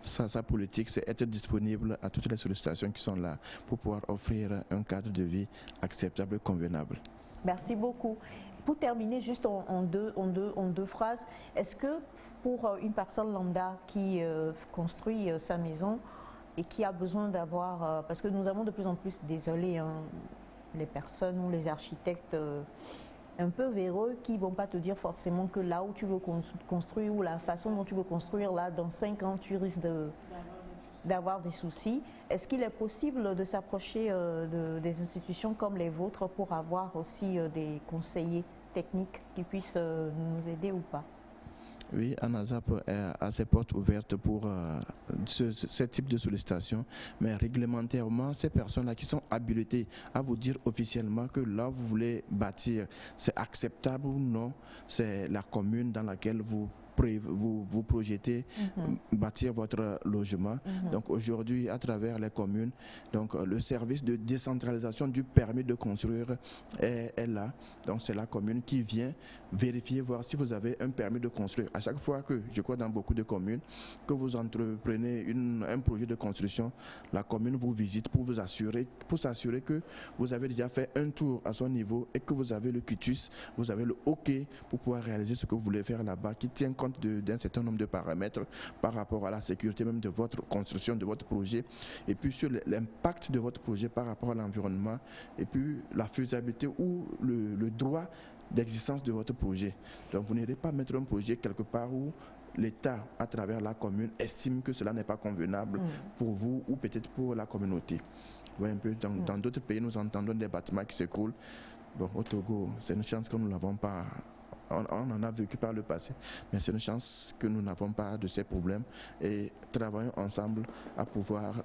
sa politique, c'est être disponible à toutes les sollicitations qui sont là pour pouvoir offrir un cadre de vie acceptable et convenable. Merci beaucoup. Pour terminer, juste en deux phrases, est-ce que pour une personne lambda qui construit sa maison et qui a besoin d'avoir, parce que nous avons de plus en plus, désolé, hein, les personnes ou les architectes un peu véreux qui ne vont pas te dire forcément que là où tu veux construire ou la façon dont tu veux construire, là, dans 5 ans, tu risques d'avoir des soucis. Est-ce qu'il est possible de s'approcher des institutions comme les vôtres pour avoir aussi des conseillers techniques qui puissent nous aider ou pas? Oui, ANASAP a ses portes ouvertes pour ce type de sollicitation, mais réglementairement, ces personnes-là qui sont habilitées à vous dire officiellement que là vous voulez bâtir, c'est acceptable ou non, c'est la commune dans laquelle vous projetez bâtir votre logement. Donc aujourd'hui, à travers les communes, donc le service de décentralisation du permis de construire est là. Donc c'est la commune qui vient vérifier, voir si vous avez un permis de construire. À chaque fois que, je crois dans beaucoup de communes, que vous entreprenez un projet de construction, la commune vous visite pour s'assurer que vous avez déjà fait un tour à son niveau et que vous avez le quitus, vous avez le OK pour pouvoir réaliser ce que vous voulez faire là-bas, qui tient compte d'un certain nombre de paramètres par rapport à la sécurité même de votre construction, de votre projet, et puis sur l'impact de votre projet par rapport à l'environnement, et puis la faisabilité ou le droit d'existence de votre projet. Donc vous n'irez pas mettre un projet quelque part où l'État, à travers la commune, estime que cela n'est pas convenable pour vous ou peut-être pour la communauté. Ouais, un peu dans d'autres pays, nous entendons des bâtiments qui s'écroulent. Bon, au Togo, c'est une chance que nous n'avons pas. On en a vécu par le passé, mais c'est une chance que nous n'avons pas de ces problèmes et travaillons ensemble à pouvoir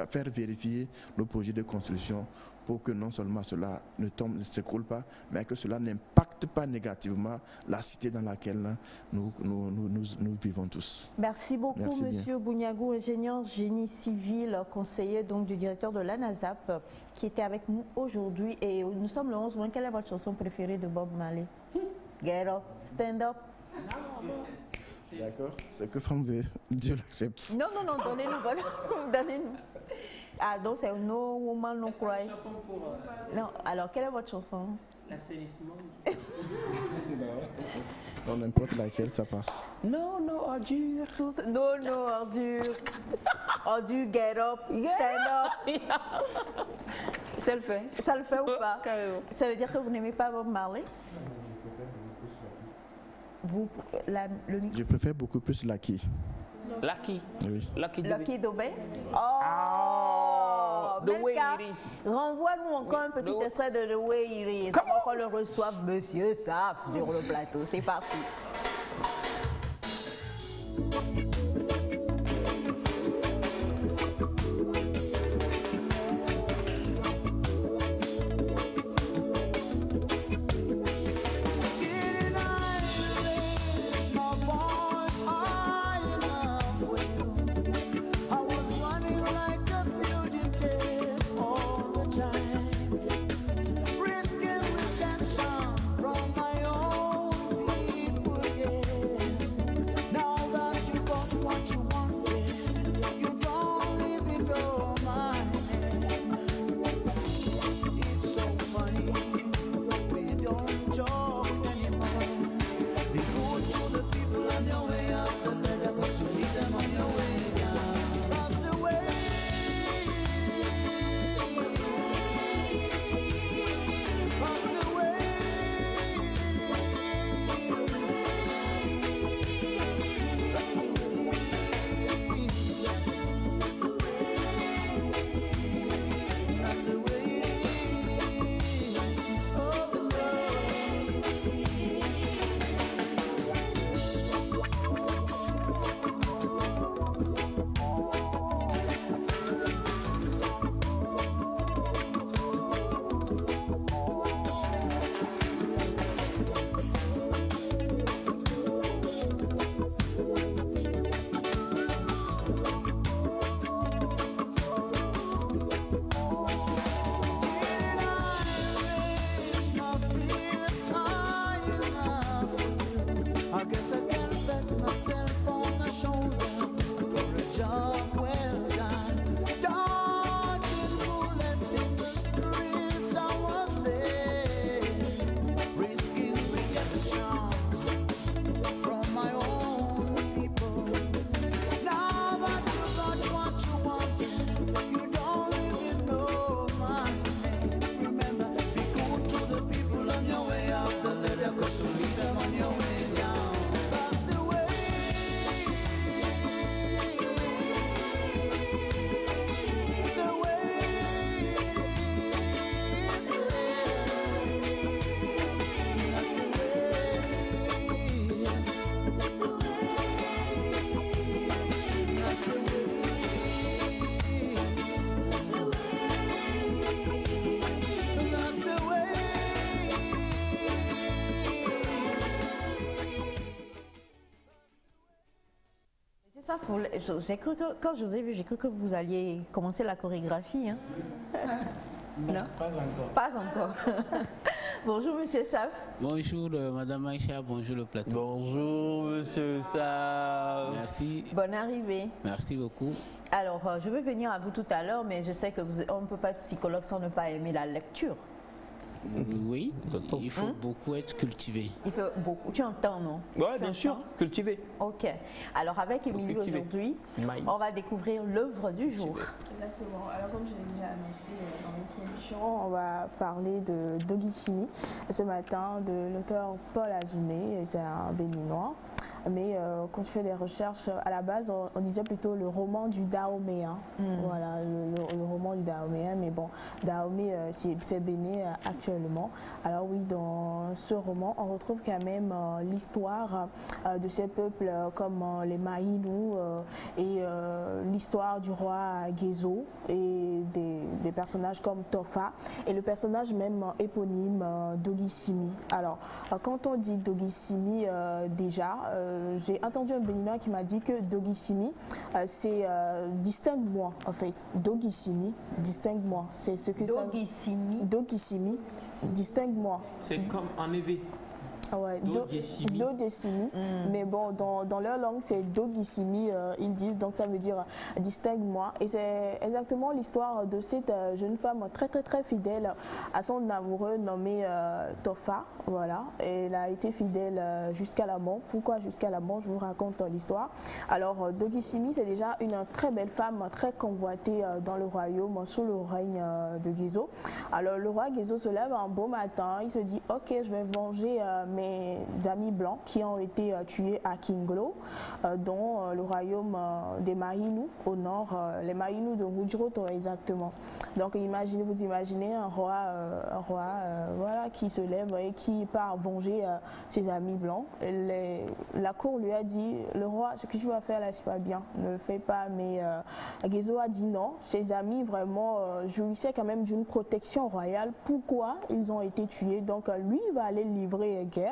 faire vérifier nos projets de construction pour que non seulement cela ne s'écroule pas, mais que cela n'impacte pas négativement la cité dans laquelle nous vivons tous. Merci beaucoup, monsieur Bouniagou, ingénieur génie civil, conseiller donc du directeur de l'ANASAP, qui était avec nous aujourd'hui. Et nous sommes le 11 juin. Quelle est votre chanson préférée de Bob Marley? Get up, stand up. D'accord, ce que femme veut, Dieu l'accepte. Non, donnez-nous. Ah, donc c'est No Woman No Cry. Non, alors quelle est votre chanson? L'assainissement. Non, n'importe laquelle, ça passe. Non, ordure. Non, ordure. Ordure, get up, stand up. Ça le fait. Ça le fait ou pas? Ça veut dire que vous n'aimez pas Bob Marley? Je préfère beaucoup plus Lucky. Lucky? Oui. Lucky Dubé? Oh! The way it is. Renvoie-nous encore un petit extrait de The Way It Is. Comment qu'on le reçoive, monsieur Saf, sur le plateau. C'est parti. Ça, j'ai cru que, quand je vous ai vu, j'ai cru que vous alliez commencer la chorégraphie. Hein. Non, pas encore. Pas encore. Bonjour Monsieur Saf. Bonjour Madame Aïcha, bonjour le plateau. Bonjour Monsieur Saf. Merci. Bonne arrivée. Merci beaucoup. Alors, je vais venir à vous tout à l'heure, mais je sais que on ne peut pas être psychologue sans ne pas aimer la lecture. Oui, il faut beaucoup être cultivé. Il faut beaucoup. Tu entends, non? Oui, bien sûr, cultivé. Ok. Alors, avec Émilie aujourd'hui, on va découvrir l'œuvre du jour. Exactement. Alors, comme je l'ai déjà annoncé dans l'introduction, on va parler de Dogissimi ce matin, de l'auteur Paul Azoumé, c'est un Béninois. Mais quand tu fais des recherches, à la base, on disait plutôt le roman du Dahomey. Hein. Voilà, le roman du Dahomey. Mais bon, Dahomey, c'est bénin actuellement. Alors oui, dans ce roman, on retrouve quand même l'histoire de ces peuples comme les Maïnou et l'histoire du roi Gézo et des personnages comme Tofa et le personnage même éponyme Dogissimi. Alors, quand on dit Dogissimi, déjà, j'ai entendu un Béninois qui m'a dit que Dogissimi, c'est distingue-moi en fait. Dogissimi, distingue-moi. C'est ce que Dogissimi. ça. Dogissimi, distingue-moi. C'est comme en éveil. Ouais, Dogissimi. Mais bon, dans leur langue, c'est Dogissimi, ils disent, donc ça veut dire distingue-moi. Et c'est exactement l'histoire de cette jeune femme très très très fidèle à son amoureux nommé Tofa. Voilà, et elle a été fidèle jusqu'à la mort. Pourquoi jusqu'à la mort? Je vous raconte l'histoire. Alors, Dogissimi, c'est déjà une très belle femme, très convoitée dans le royaume sous le règne de Gézo. Alors, le roi Gézo se lève un beau matin, il se dit, ok, je vais venger mes amis blancs qui ont été tués à Kinglo, dont le royaume des Maïnou au nord, les Maïnou de Mudjroto exactement. Donc vous imaginez un roi voilà, qui se lève et qui part venger ses amis blancs. La cour lui a dit, le roi, ce que tu vas faire là, c'est pas bien, ne le fais pas. Mais Gézo a dit non, ses amis vraiment jouissaient quand même d'une protection royale. Pourquoi ils ont été tués? Donc lui, il va aller livrer guerre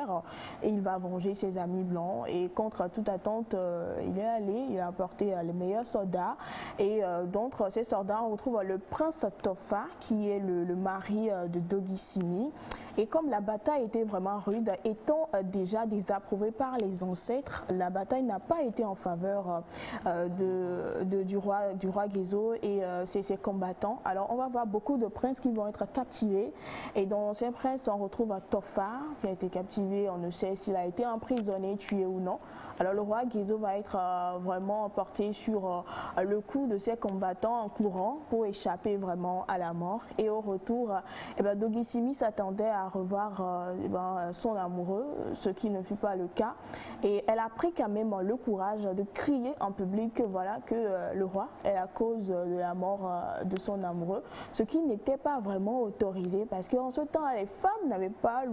et il va venger ses amis blancs. Et contre toute attente, il est allé, il a apporté les meilleurs soldats. Et d'entre ces soldats, on retrouve le prince Tofa, qui est le mari de Dogissimi. Et comme la bataille était vraiment rude, étant déjà désapprouvée par les ancêtres, la bataille n'a pas été en faveur du roi Gézo et ses combattants. Alors on va voir beaucoup de princes qui vont être captivés. Et dans ces princes, on retrouve Tofa qui a été captivé. On ne sait s'il a été emprisonné, tué ou non. Alors le roi Gézo va être vraiment porté sur le coup de ses combattants en courant pour échapper vraiment à la mort. Et au retour, Dogissimi s'attendait à revoir son amoureux, ce qui ne fut pas le cas. Et elle a pris quand même le courage de crier en public que voilà que le roi est la cause de la mort de son amoureux, ce qui n'était pas vraiment autorisé parce qu'en ce temps les femmes n'avaient pas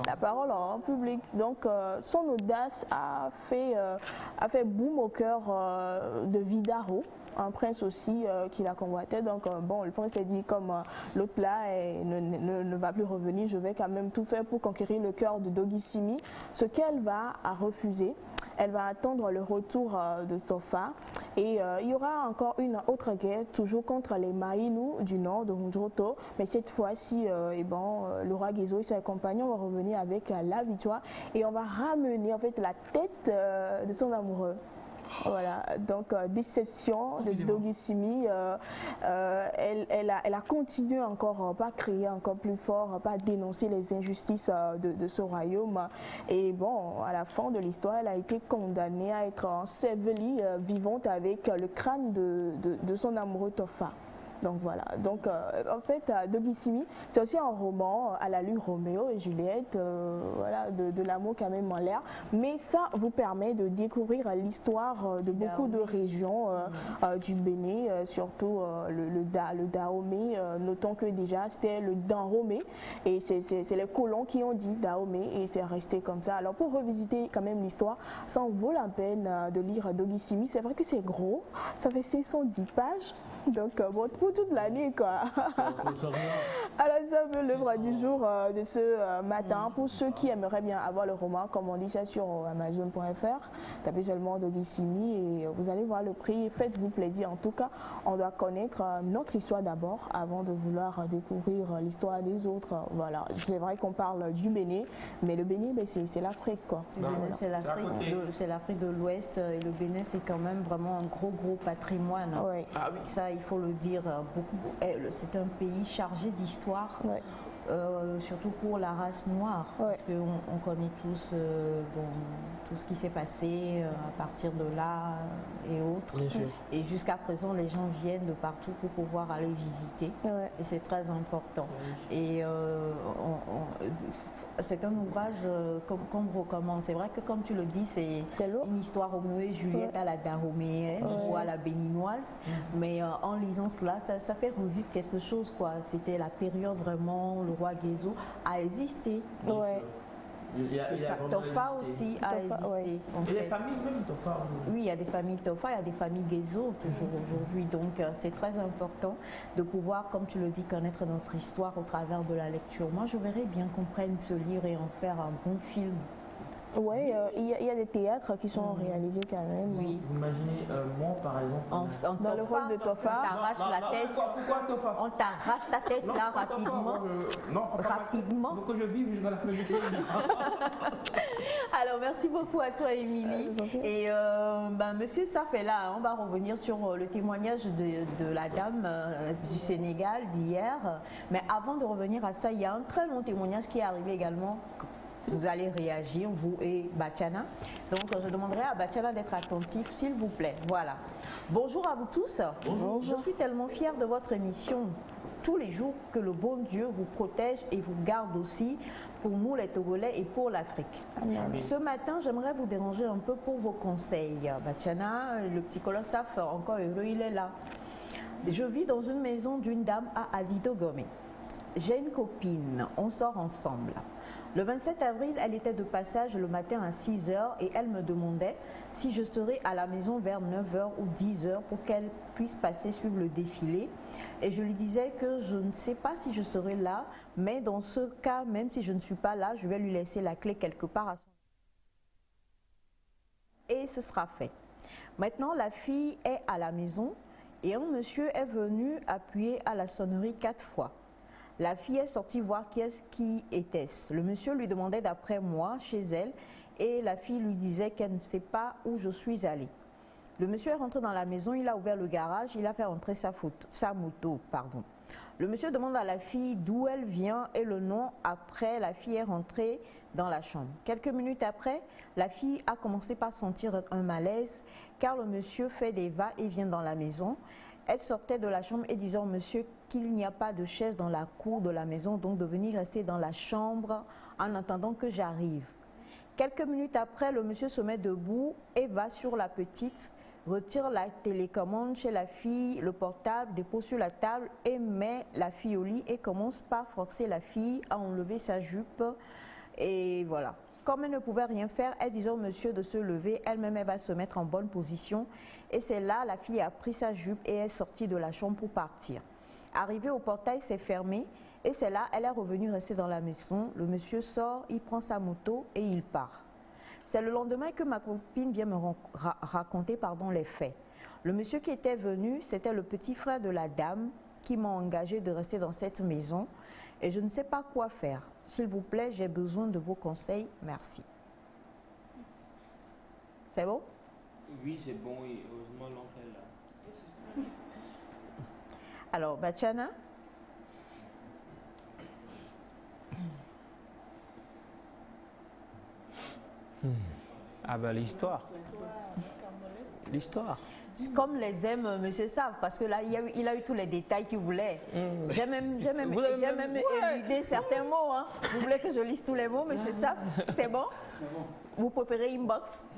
la parole en public. Donc son audace a fait boum au cœur de Vidaro, un prince aussi qui la convoitait. Donc bon, le prince s'est dit comme l'autre là ne va plus revenir, je vais quand même tout faire pour conquérir le cœur de Dogissimi, ce qu'elle va refuser. Elle va attendre le retour de Tofa et il y aura encore une autre guerre, toujours contre les Maïnou du nord de Mudjroto, mais cette fois-ci, le roi Gézo et ses compagnons vont revenir avec la victoire et on va ramener en fait la tête de son amoureux. Voilà, donc déception de Dogissimi, elle a continué encore, pas crier encore plus fort, pas dénoncer les injustices de ce royaume. Et bon, à la fin de l'histoire, elle a été condamnée à être ensevelie vivante avec le crâne de son amoureux Tofa. Donc voilà, donc en fait Dogissimi, c'est aussi un roman à l'allure Roméo et Juliette, voilà, de l'amour quand même en l'air, mais ça vous permet de découvrir l'histoire de beaucoup de régions du Bénin, surtout le Dahomey, notons que déjà c'était le Dahomey et c'est les colons qui ont dit Dahomey et c'est resté comme ça. Alors pour revisiter quand même l'histoire, ça en vaut la peine de lire Dogissimi. C'est vrai que c'est gros, ça fait 610 pages. Donc, pour toute la nuit, quoi. Alors, c'est un peu l'œuvre du jour de ce matin. Pour ceux qui aimeraient bien avoir le roman, comme on dit ça sur Amazon.fr, tapez seulement Dogissimi et vous allez voir le prix. Faites-vous plaisir. En tout cas, on doit connaître notre histoire d'abord avant de vouloir découvrir l'histoire des autres. Voilà. C'est vrai qu'on parle du Bénin, mais le Bénin, c'est l'Afrique, quoi. C'est l'Afrique de l'Ouest et le Bénin, c'est quand même vraiment un gros patrimoine. Ouais. Ah oui. Ça, il faut le dire. C'est un pays chargé d'histoire. Ouais. Surtout pour la race noire, parce qu'on connaît tous tout ce qui s'est passé à partir de là et autres. Et jusqu'à présent, les gens viennent de partout pour pouvoir aller visiter. Et c'est très important. Et c'est un ouvrage qu'on recommande. C'est vrai que comme tu le dis, c'est une histoire Roméo et Juliette à la daroméenne ou à la béninoise. Mais en lisant cela, ça fait revivre quelque chose, quoi. C'était la période vraiment, le roi Guézo a existé. Tofa aussi a existé. Il y a des familles même Tofa. Oui, il y a des familles Tofa, il y a des familles Guézo toujours aujourd'hui. Donc c'est très important de pouvoir, comme tu le dis, connaître notre histoire au travers de la lecture. Moi, je verrais bien qu'on prenne ce livre et en faire un bon film. Oui, il y a des théâtres qui sont réalisés quand même. Oui. Vous imaginez, moi par exemple, dans le rôle de Tofa, on t'arrache la tête. Pourquoi Tofa? On t'arrache la tête là rapidement. Non, rapidement. Faut que je vive jusqu'à la fin du film. Alors merci beaucoup à toi, Émilie. Et Monsieur Saf est là. On va revenir sur le témoignage de la dame du Sénégal d'hier. Mais avant de revenir à ça, il y a un très long témoignage qui est arrivé également. Vous allez réagir, vous et Bachana. Donc, je demanderai à Bachana d'être attentif, s'il vous plaît. Voilà. Bonjour à vous tous. Bonjour. Je suis tellement fière de votre émission. Tous les jours, que le bon Dieu vous protège et vous garde aussi pour nous les Togolais et pour l'Afrique. Ce matin, j'aimerais vous déranger un peu pour vos conseils. Bachana, le psychologue Saf, encore heureux, il est là. Je vis dans une maison d'une dame à Adido Gomé. J'ai une copine, on sort ensemble. Le 27 avril, elle était de passage le matin à 6 h et elle me demandait si je serais à la maison vers 9 h ou 10 h pour qu'elle puisse passer suivre le défilé. Et je lui disais que je ne sais pas si je serai là, mais dans ce cas, même si je ne suis pas là, je vais lui laisser la clé quelque part à son... Et ce sera fait. Maintenant, la fille est à la maison et un monsieur est venu appuyer à la sonnerie 4 fois. La fille est sortie voir qui était-ce. Le monsieur lui demandait d'après moi chez elle et la fille lui disait qu'elle ne sait pas où je suis allée. Le monsieur est rentré dans la maison, il a ouvert le garage, il a fait entrer sa moto. Le monsieur demande à la fille d'où elle vient et le nom. Après, la fille est rentrée dans la chambre. Quelques minutes après, la fille a commencé par sentir un malaise car le monsieur fait des va-et-vient dans la maison. Elle sortait de la chambre et disait au monsieur qu'il n'y a pas de chaise dans la cour de la maison, donc de venir rester dans la chambre en attendant que j'arrive. Quelques minutes après, le monsieur se met debout et va sur la petite, retire la télécommande chez la fille, le portable, dépose sur la table et met la fille au lit et commence par forcer la fille à enlever sa jupe. Et voilà. Comme elle ne pouvait rien faire, elle disait au monsieur de se lever, elle-même elle va se mettre en bonne position. Et c'est là, la fille a pris sa jupe et est sortie de la chambre pour partir. Arrivée au portail, c'est fermé et c'est là, elle est revenue rester dans la maison. Le monsieur sort, il prend sa moto et il part. C'est le lendemain que ma copine vient me raconter les faits. Le monsieur qui était venu, c'était le petit frère de la dame qui m'a engagé de rester dans cette maison et je ne sais pas quoi faire. S'il vous plaît, j'ai besoin de vos conseils. Merci. C'est bon? Oui, c'est bon. Et heureusement, l'oncle est là. Alors, Bachana? Ah ben l'histoire. L'histoire. Comme les aime Monsieur Saf, parce que là, il a eu tous les détails qu'il voulait. J'ai même éludé certains mots. Hein. Vous voulez que je lise tous les mots, Monsieur Saf? C'est bon? Vous préférez inbox?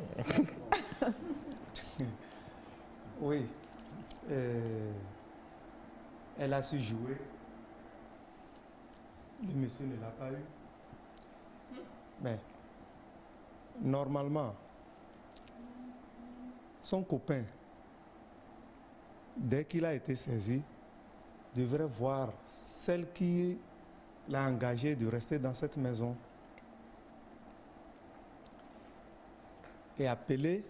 Oui. Elle a su jouer. Le monsieur ne l'a pas eu. Mais, normalement, son copain, dès qu'il a été saisi, devrait voir celle qui l'a engagé de rester dans cette maison et appeler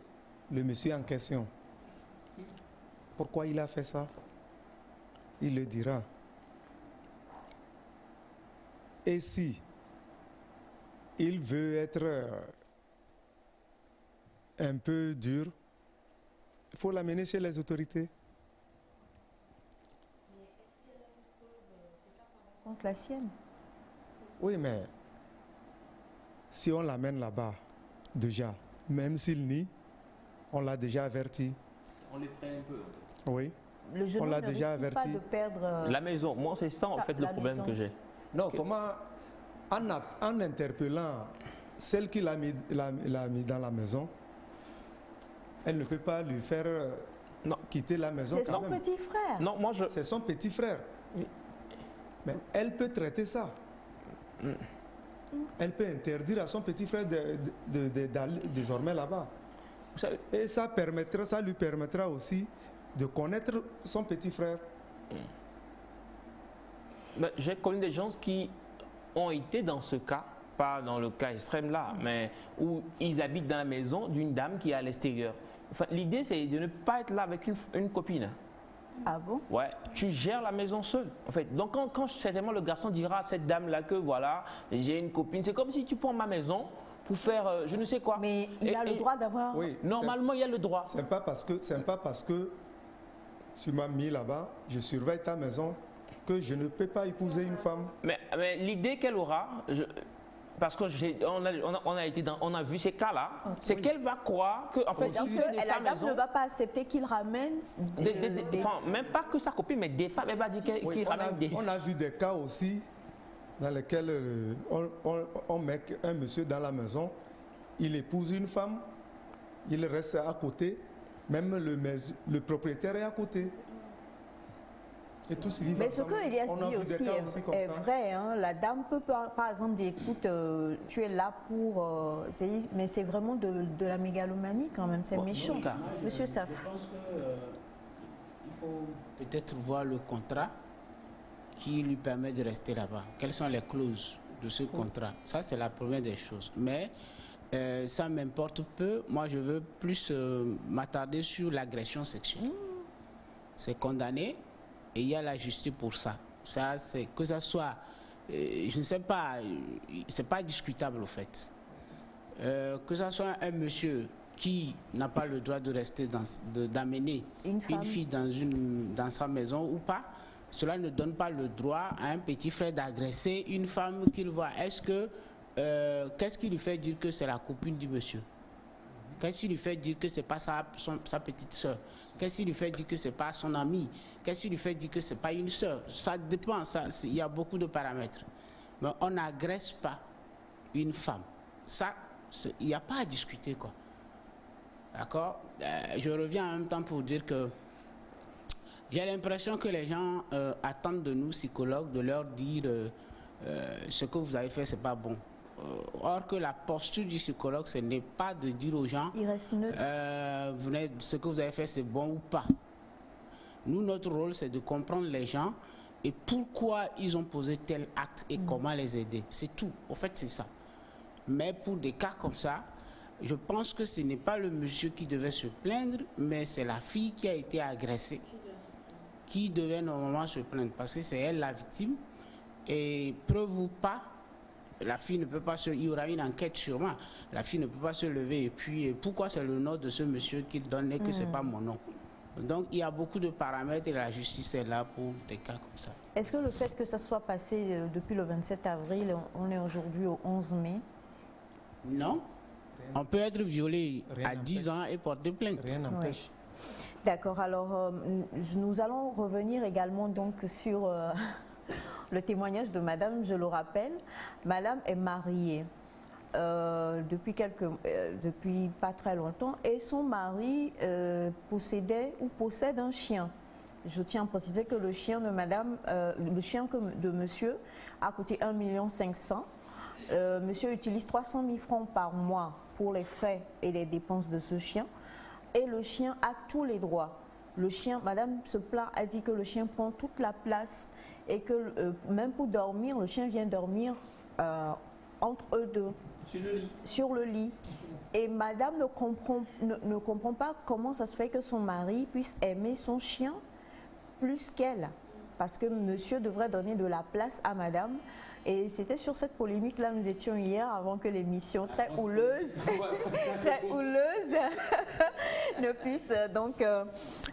le monsieur en question. Pourquoi il a fait ça? Il le dira. Et si il veut être un peu dur, il faut l'amener chez les autorités. Contre la sienne. Oui, mais si on l'amène là-bas, déjà, même s'il nie, on l'a déjà averti. On les ferait un peu. Oui. Le jeune on l'a homme ne déjà risque averti. pas de perdre La maison, moi c'est ça en fait le problème que j'ai. Non, comment, en interpellant celle qui l'a mis dans la maison, elle ne peut pas lui faire quitter la maison. C'est son petit frère. Non, moi je... C'est son petit frère. Oui. Mais elle peut traiter ça. Elle peut interdire à son petit frère d'aller désormais là-bas. Et ça lui permettra aussi de connaître son petit frère. J'ai connu des gens qui ont été dans ce cas, pas dans le cas extrême là, mais où ils habitent dans la maison d'une dame qui est à l'extérieur. Enfin, l'idée c'est de ne pas être là avec une copine. Ah bon? Ouais, tu gères la maison seule. En fait, donc quand certainement le garçon dira à cette dame là que voilà, j'ai une copine, c'est comme si tu prends ma maison pour faire je ne sais quoi. Mais il a le droit d'avoir. Oui, normalement, il y a le droit. C'est pas parce que tu m'as mis là-bas, je surveille ta maison, que je ne peux pas épouser une femme. Mais l'idée qu'elle aura, parce que on a vu ces cas-là, c'est qu'elle va croire que en fait, la dame ne va pas accepter qu'il ramène enfin, même pas que sa copine, mais des femmes, elle va dire qu'il ramène des. On a vu des cas aussi dans lesquels on met un monsieur dans la maison, il épouse une femme, il reste à côté, même le propriétaire est à côté. Et tous ils vivent mais ce ensemble. que Elias dit aussi est vrai. Hein. La dame peut par exemple dire écoute, tu es là pour. Mais c'est vraiment de la mégalomanie quand même, c'est méchant. Monsieur Saf. Je pense qu'il faut peut-être voir le contrat qui lui permet de rester là-bas. Quelles sont les clauses de ce contrat? Ça, c'est la première des choses. Mais ça m'importe peu. Moi, je veux plus m'attarder sur l'agression sexuelle. C'est condamné. Et il y a la justice pour ça. Ça, c'est que ça soit, je ne sais pas, c'est pas discutable au fait. Que ça soit un monsieur qui n'a pas le droit de rester d'amener une fille dans sa maison ou pas, cela ne donne pas le droit à un petit frère d'agresser une femme qu'il voit. Est-ce que qu'est-ce qui lui fait dire que c'est la copine du monsieur? Qu'est-ce qui lui fait dire que ce n'est pas sa petite soeur? Qu'est-ce qui lui fait dire que ce n'est pas son ami? Qu'est-ce qui lui fait dire que ce n'est pas une soeur? Ça dépend, il y a beaucoup de paramètres. Mais on n'agresse pas une femme. Ça, il n'y a pas à discuter, quoi. D'accord? Je reviens en même temps pour dire que j'ai l'impression que les gens attendent de nous, psychologues, de leur dire ce que vous avez fait, ce n'est pas bon. Or que la posture du psychologue, ce n'est pas de dire aux gens ce que vous avez fait c'est bon ou pas. Nous, notre rôle, c'est de comprendre les gens et pourquoi ils ont posé tel acte et comment les aider. C'est tout. En fait, c'est ça. Mais pour des cas comme ça, je pense que ce n'est pas le monsieur qui devait se plaindre, mais c'est la fille qui a été agressée qui devait normalement se plaindre parce que c'est elle la victime. Et preuve ou pas, la fille ne peut pas il y aura une enquête sûrement. La fille ne peut pas se lever et puis pourquoi c'est le nom de ce monsieur qui donne et que c'est pas mon nom. Donc il y a beaucoup de paramètres et la justice est là pour des cas comme ça. Est-ce que le fait que ça soit passé depuis le 27 avril, on est aujourd'hui au 11 mai? Non. On peut être violé à 10 ans et porter plainte. Rien n'empêche. D'accord, alors nous allons revenir également donc sur le témoignage de madame, je le rappelle. Madame est mariée depuis pas très longtemps et son mari possédait ou possède un chien. Je tiens à préciser que le chien de madame, le chien de monsieur a coûté 1,5 million. Monsieur utilise 300 000 francs par mois pour les frais et les dépenses de ce chien. Et le chien a tous les droits le chien, madame se plaint, a dit que le chien prend toute la place et que même pour dormir, le chien vient dormir entre eux deux. Sur le lit. Sur le lit. Et madame ne comprend pas comment ça se fait que son mari puisse aimer son chien plus qu'elle. Parce que monsieur devrait donner de la place à madame. Et c'était sur cette polémique-là, nous étions hier, avant que l'émission très houleuse, ne puisse donc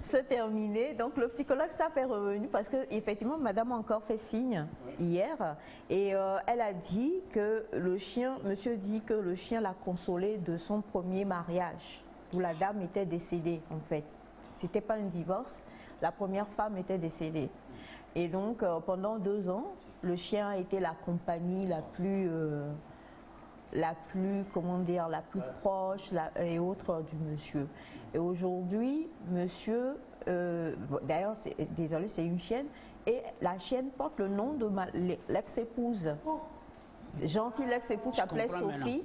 se terminer. Donc le psychologue s'est fait revenu parce qu'effectivement, madame a encore fait signe hier. Et elle a dit que le chien, monsieur dit que le chien l'a consolé de son premier mariage, où la dame était décédée en fait. C'était pas un divorce, la première femme était décédée. Et donc, pendant 2 ans, le chien a été la compagnie la plus comment dire, la plus proche et autre du monsieur. Et aujourd'hui, monsieur, d'ailleurs, désolé, c'est une chienne, et la chienne porte le nom de l'ex-épouse. Genre, si l'ex-épouse s'appelait Sophie,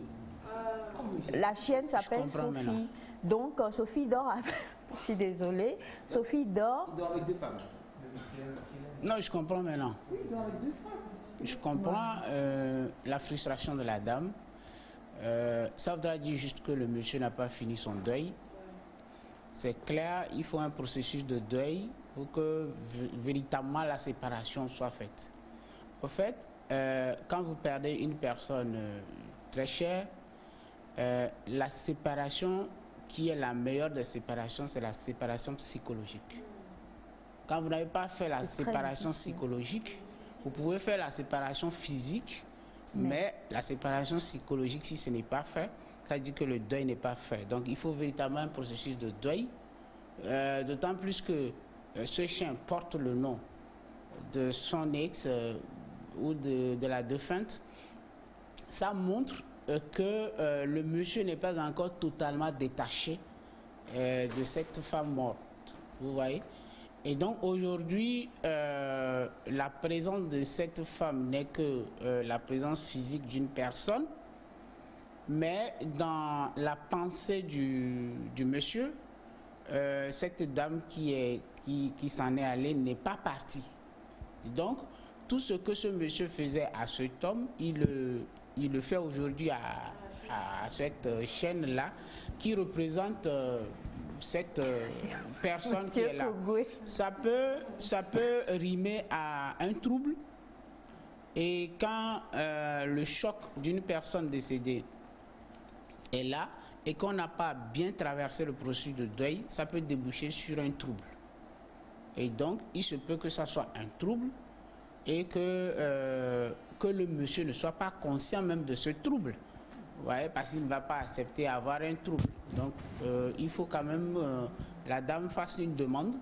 la chienne s'appelle Sophie. Donc, Sophie dort avec... Je suis désolée. Sophie dort... Il dort avec 2 femmes. Non, je comprends maintenant. Je comprends la frustration de la dame. Ça voudra dire juste que le monsieur n'a pas fini son deuil. C'est clair, il faut un processus de deuil pour que véritablement la séparation soit faite. Au fait, quand vous perdez une personne très chère, la séparation qui est la meilleure des séparations, c'est la séparation psychologique. Quand vous n'avez pas fait la séparation psychologique, vous pouvez faire la séparation physique, mais la séparation psychologique, si ce n'est pas fait, ça veut dire que le deuil n'est pas fait. Donc il faut véritablement un processus de deuil, d'autant plus que ce chien porte le nom de son ex ou de la défunte. Ça montre que le monsieur n'est pas encore totalement détaché de cette femme morte. Vous voyez? Et donc aujourd'hui, la présence de cette femme n'est que la présence physique d'une personne, mais dans la pensée du monsieur, cette dame qui s'en est allée n'est pas partie. Donc tout ce que ce monsieur faisait à cet homme, il le fait aujourd'hui à cette chaîne-là qui représente cette personne qui est là. Ça peut rimer à un trouble, et quand le choc d'une personne décédée est là et qu'on n'a pas bien traversé le processus de deuil, ça peut déboucher sur un trouble. Et donc il se peut que ça soit un trouble et que le monsieur ne soit pas conscient même de ce trouble. Ouais, parce qu'il ne va pas accepter avoir un trouble. Donc il faut quand même la dame fasse une demande,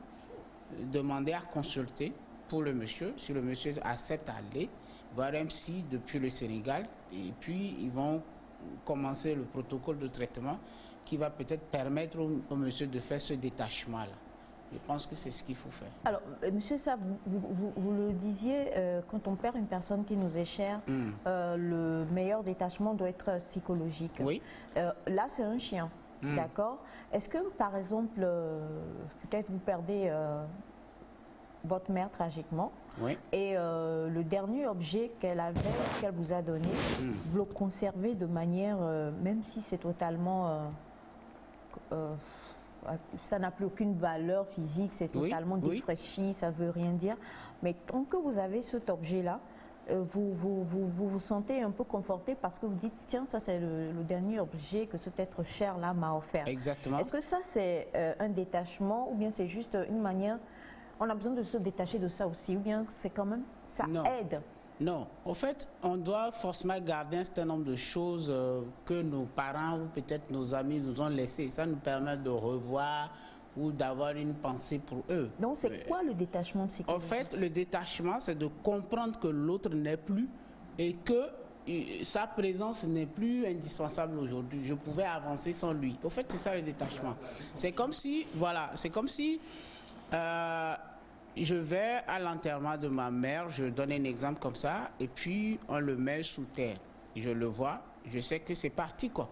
demander à consulter pour le monsieur. Si le monsieur accepte d'aller voir un psy depuis le Sénégal, et puis ils vont commencer le protocole de traitement qui va peut-être permettre au monsieur de faire ce détachement-là. Je pense que c'est ce qu'il faut faire. Alors, monsieur Sab, vous le disiez, quand on perd une personne qui nous est chère, le meilleur détachement doit être psychologique. Oui. Là, c'est un chien, d'accord? Est-ce que, par exemple, peut-être vous perdez votre mère tragiquement, et le dernier objet qu'elle vous a donné, vous le conservez de manière, même si c'est totalement... ça n'a plus aucune valeur physique, c'est totalement défraîchi, ça ne veut rien dire. Mais tant que vous avez cet objet-là, vous sentez un peu conforté parce que vous dites, tiens, ça c'est le dernier objet que cet être cher-là m'a offert. Exactement. Est-ce que ça c'est un détachement, ou bien c'est juste une manière, on a besoin de se détacher de ça aussi, ou bien c'est quand même, ça aide? Non, en fait, on doit forcément garder un certain nombre de choses que nos parents ou peut-être nos amis nous ont laissées. Ça nous permet de revoir ou d'avoir une pensée pour eux. Donc, c'est quoi le détachement psychologique? En fait, le détachement, c'est de comprendre que l'autre n'est plus et que sa présence n'est plus indispensable aujourd'hui. Je pouvais avancer sans lui. En fait, c'est ça le détachement. C'est comme si, voilà, c'est comme si... je vais à l'enterrement de ma mère, je donne un exemple comme ça, et puis on le met sous terre. Je le vois, je sais que c'est parti, quoi.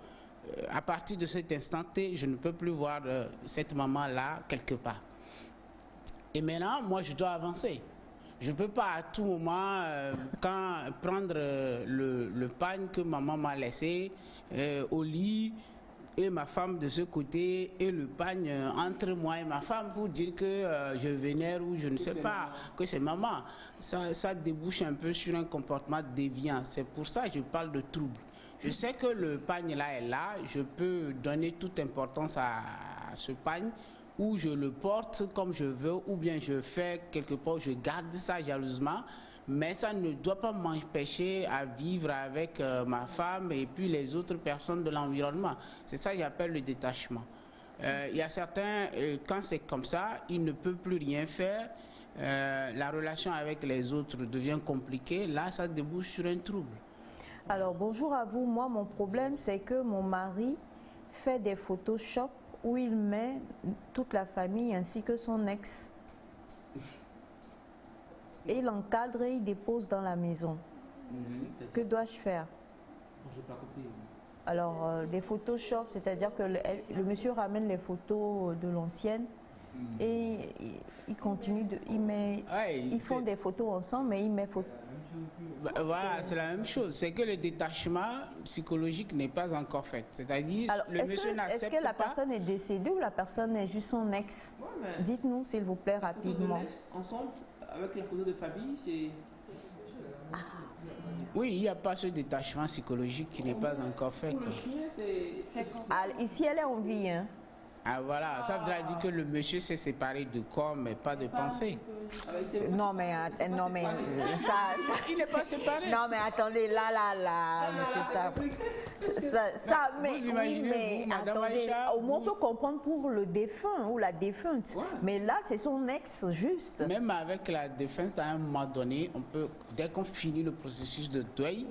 À partir de cet instant T, je ne peux plus voir cette maman-là quelque part. Et maintenant, moi, je dois avancer. Je ne peux pas à tout moment prendre le pagne que maman m'a laissé au lit et ma femme de ce côté et le pagne entre moi et ma femme pour dire que je vénère ou je ne sais pas, que c'est maman. Ça débouche un peu sur un comportement déviant. C'est pour ça que je parle de trouble. Je sais que le pagne là est là, je peux donner toute importance à ce pagne, ou je le porte comme je veux, ou bien je fais quelque part, je garde ça jalousement, mais ça ne doit pas m'empêcher à vivre avec ma femme et puis les autres personnes de l'environnement. C'est ça que j'appelle le détachement. Il y a certains, quand c'est comme ça, ils ne peuvent plus rien faire, la relation avec les autres devient compliquée, là ça débouche sur un trouble. Alors bonjour à vous, moi mon problème c'est que mon mari fait des Photoshop où il met toute la famille ainsi que son ex. Et il encadre et il dépose dans la maison. Que dois-je faire? Je n'ai pas compris. Alors, des Photoshop, c'est-à-dire que le monsieur ramène les photos de l'ancienne et il continue de... ils font des photos ensemble, mais il met photos. Voilà, c'est la même chose. C'est que le détachement psychologique n'est pas encore fait. C'est-à-dire, le monsieur n'accepte pas... Est-ce que la personne est décédée ou la personne est juste son ex? Dites-nous, s'il vous plaît, rapidement. Ensemble, avec la photo de famille, c'est... Oui, il n'y a pas ce détachement psychologique qui n'est pas encore fait. Pour le chien, c'est... Ici, elle est en vie, hein? Ah voilà, ça voudrait dire que le monsieur s'est séparé de corps, mais pas de pensée. Non mais ça... Il n'est pas séparé. Non mais attendez, là, monsieur ça mais vous imaginez, oui, mais Madame attendez, Aïcha, au moins on peut comprendre pour le défunt ou la défunte. Ouais. Mais là, c'est son ex, juste. Même avec la défunte, à un moment donné, on peut, dès qu'on finit le processus de deuil,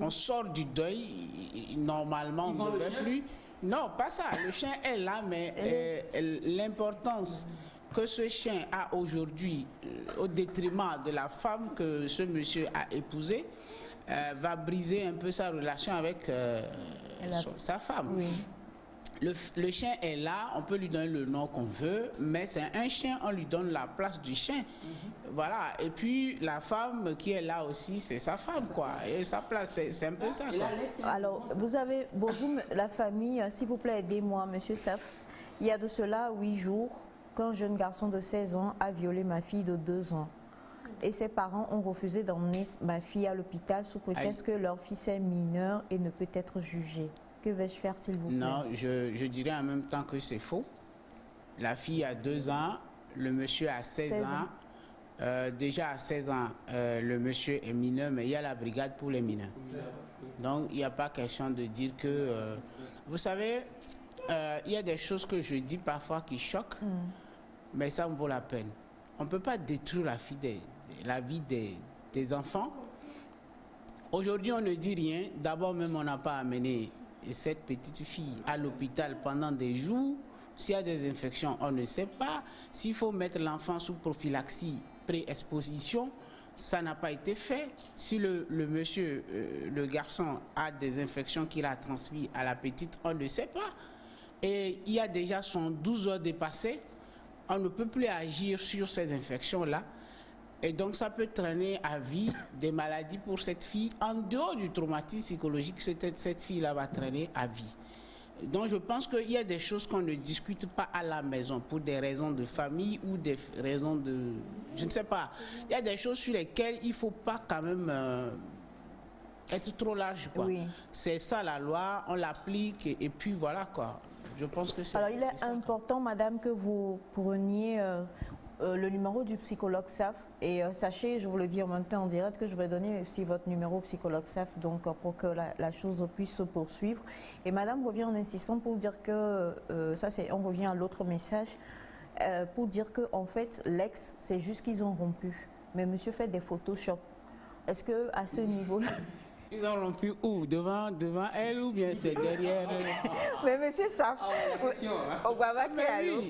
on sort du deuil, normalement on ne veut plus. Non, pas ça. Le chien est là, mais l'importance que ce chien a aujourd'hui, au détriment de la femme que ce monsieur a épousée, va briser un peu sa relation avec sa femme. Oui. Le chien est là, on peut lui donner le nom qu'on veut, mais c'est un chien, on lui donne la place du chien. Voilà. Et puis la femme qui est là aussi, c'est sa femme, quoi. Et sa place, c'est un peu ça, quoi. Alors, vous avez, bonjour la famille, s'il vous plaît, aidez-moi, monsieur Saf. Il y a de cela 8 jours qu'un jeune garçon de 16 ans a violé ma fille de 2 ans. Et ses parents ont refusé d'emmener ma fille à l'hôpital sous prétexte que leur fils est mineur et ne peut être jugé. Que vais-je faire, s'il vous plaît? Non, je dirais en même temps que c'est faux. La fille a 2 ans, le monsieur a 16 ans. Déjà à 16 ans, le monsieur est mineur, mais il y a la brigade pour les mineurs. Donc, il n'y a pas question de dire que... vous savez, il y a des choses que je dis parfois qui choquent, mais ça me vaut la peine. On ne peut pas détruire la vie des enfants. Aujourd'hui, on ne dit rien. D'abord, même, on n'a pas amené cette petite fille à l'hôpital pendant des jours. S'il y a des infections, on ne sait pas. S'il faut mettre l'enfant sous prophylaxie, pré-exposition, ça n'a pas été fait. Si le monsieur, le garçon, a des infections qu'il a transmises à la petite, on ne sait pas. Et il y a déjà 12 heures dépassées. On ne peut plus agir sur ces infections-là. Et donc, ça peut traîner à vie des maladies pour cette fille. En dehors du traumatisme psychologique, cette fille-là va traîner à vie. Donc, je pense qu'il y a des choses qu'on ne discute pas à la maison pour des raisons de famille ou des raisons de... Je ne sais pas. Il y a des choses sur lesquelles il ne faut pas quand même être trop large, quoi. Oui. C'est ça la loi, on l'applique et puis voilà, quoi. Je pense que c'est... Alors, il est important, madame, que vous preniez... le numéro du psychologue SAF et sachez, je vous le dis en même temps en direct, que je vais donner aussi votre numéro au psychologue SAF donc pour que la chose puisse se poursuivre. Et madame revient en insistant pour dire que, on revient à l'autre message, pour dire que en fait l'ex, c'est juste qu'ils ont rompu. Mais monsieur fait des Photoshop. Est-ce que à ce niveau-là... Ils ont rompu où? Devant elle ou bien c'est derrière? Mais monsieur Saf, vous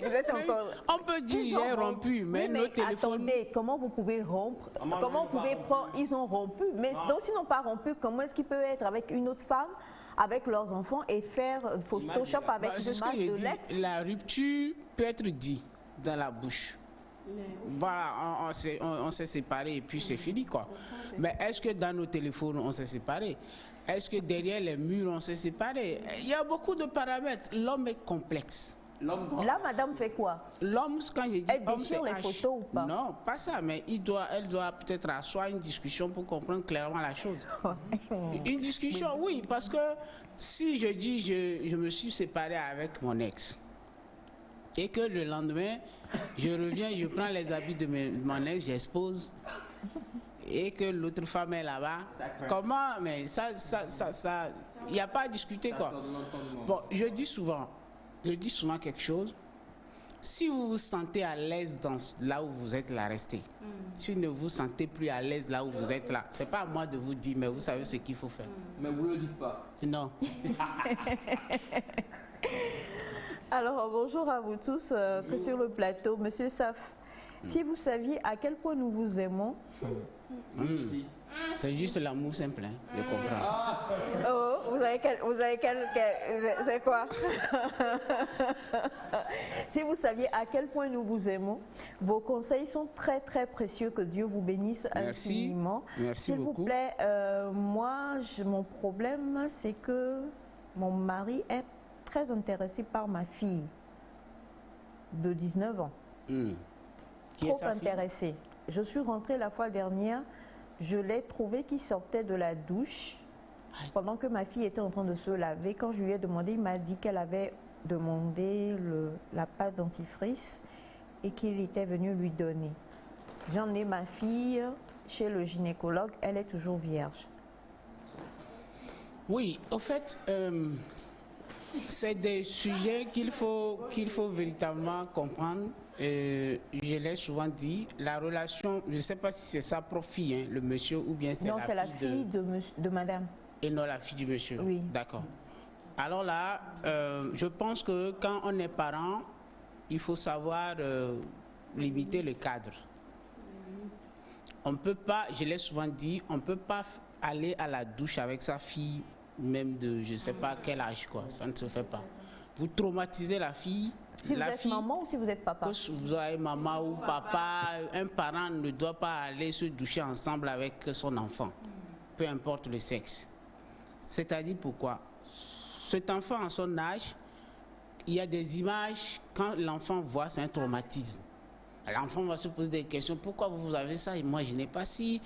êtes encore... On peut dire j'ai rompu, mais nos téléphones... Attendez, comment vous pouvez rompre? Comment vous pouvez prendre... Ils ont rompu, mais donc s'ils n'ont pas rompu, comment est-ce qu'ils peuvent être avec une autre femme, avec leurs enfants et faire Photoshop avec l'image de l'ex? La rupture peut être dite dans la bouche. Voilà, on s'est séparés et puis c'est fini quoi. Mais est-ce que dans nos téléphones on s'est séparés? Est-ce que derrière les murs on s'est séparés? Il y a beaucoup de paramètres. L'homme est complexe. Là, madame fait quoi? L'homme, quand je dis elle homme, déchire les photos ou pas? Non, pas ça, mais elle doit peut-être asseoir une discussion pour comprendre clairement la chose. Une discussion, oui, parce que si je dis je me suis séparé avec mon ex et que le lendemain, je reviens, je prends les habits de mon ex, j'expose et que l'autre femme est là-bas, comment? Mais ça, il n'y a pas à discuter quoi. Bon, je dis souvent quelque chose. Si vous vous sentez à l'aise là où vous êtes là, restez. Si vous ne vous sentez plus à l'aise là où vous êtes là, c'est pas à moi de vous dire, mais vous savez ce qu'il faut faire. Mais vous ne le dites pas. Non. Alors, bonjour à vous tous que sur le plateau. Monsieur Saf, si vous saviez à quel point nous vous aimons... C'est juste l'amour simple, hein, je comprends. Oh, vous avez c'est quoi? Si vous saviez à quel point nous vous aimons, vos conseils sont très très précieux. Que Dieu vous bénisse infiniment. Merci S'il vous plaît, moi, mon problème, c'est que mon mari est très intéressé par ma fille de 19 ans. Qui Trop est sa fille? intéressé. Je suis rentrée la fois dernière. Je l'ai trouvé qui sortait de la douche pendant que ma fille était en train de se laver. Quand je lui ai demandé, il m'a dit qu'elle avait demandé la pâte dentifrice et qu'il était venu lui donner. J'ai emmené ma fille chez le gynécologue, elle est toujours vierge. Oui, au fait, c'est des sujets qu'il faut véritablement comprendre. Je l'ai souvent dit, la relation, je ne sais pas si c'est sa propre fille, hein, le monsieur, ou bien c'est la fille. Non, c'est la fille de madame. Et non la fille du monsieur. Oui. D'accord. Alors là, je pense que quand on est parent, il faut savoir limiter le cadre. On ne peut pas, je l'ai souvent dit, on ne peut pas aller à la douche avec sa fille, même de je ne sais pas quel âge, quoi. Ça ne se fait pas. Vous traumatisez la fille. Si vous êtes maman ou si vous êtes papa? Que vous avez maman ou papa, un parent ne doit pas aller se doucher ensemble avec son enfant, peu importe le sexe. C'est-à-dire pourquoi? Cet enfant en son âge, il y a des images, quand l'enfant voit, c'est un traumatisme. L'enfant va se poser des questions, pourquoi vous avez ça et moi je n'ai pas si?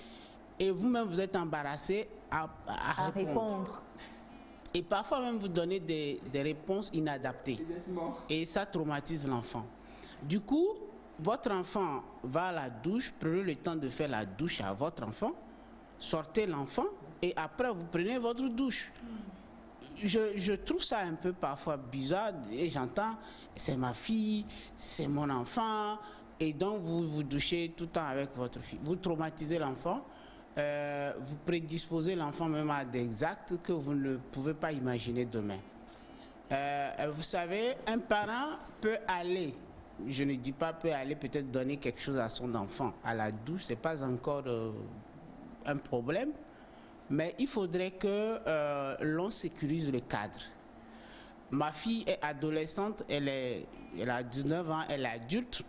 Et vous-même vous êtes embarrassé à répondre. Et parfois même vous donnez des réponses inadaptées. Et ça traumatise l'enfant. Du coup, votre enfant va à la douche, prenez le temps de faire la douche à votre enfant, sortez l'enfant et après vous prenez votre douche. Je trouve ça un peu parfois bizarre et j'entends, c'est ma fille, c'est mon enfant et donc vous vous douchez tout le temps avec votre fille. Vous traumatisez l'enfant. Vous prédisposez l'enfant même à des actes que vous ne pouvez pas imaginer demain. Vous savez, un parent peut aller, je ne dis pas peut aller peut-être donner quelque chose à son enfant à la douche, ce n'est pas encore un problème, mais il faudrait que l'on sécurise le cadre. Ma fille est adolescente, elle a 19 ans, elle est adulte.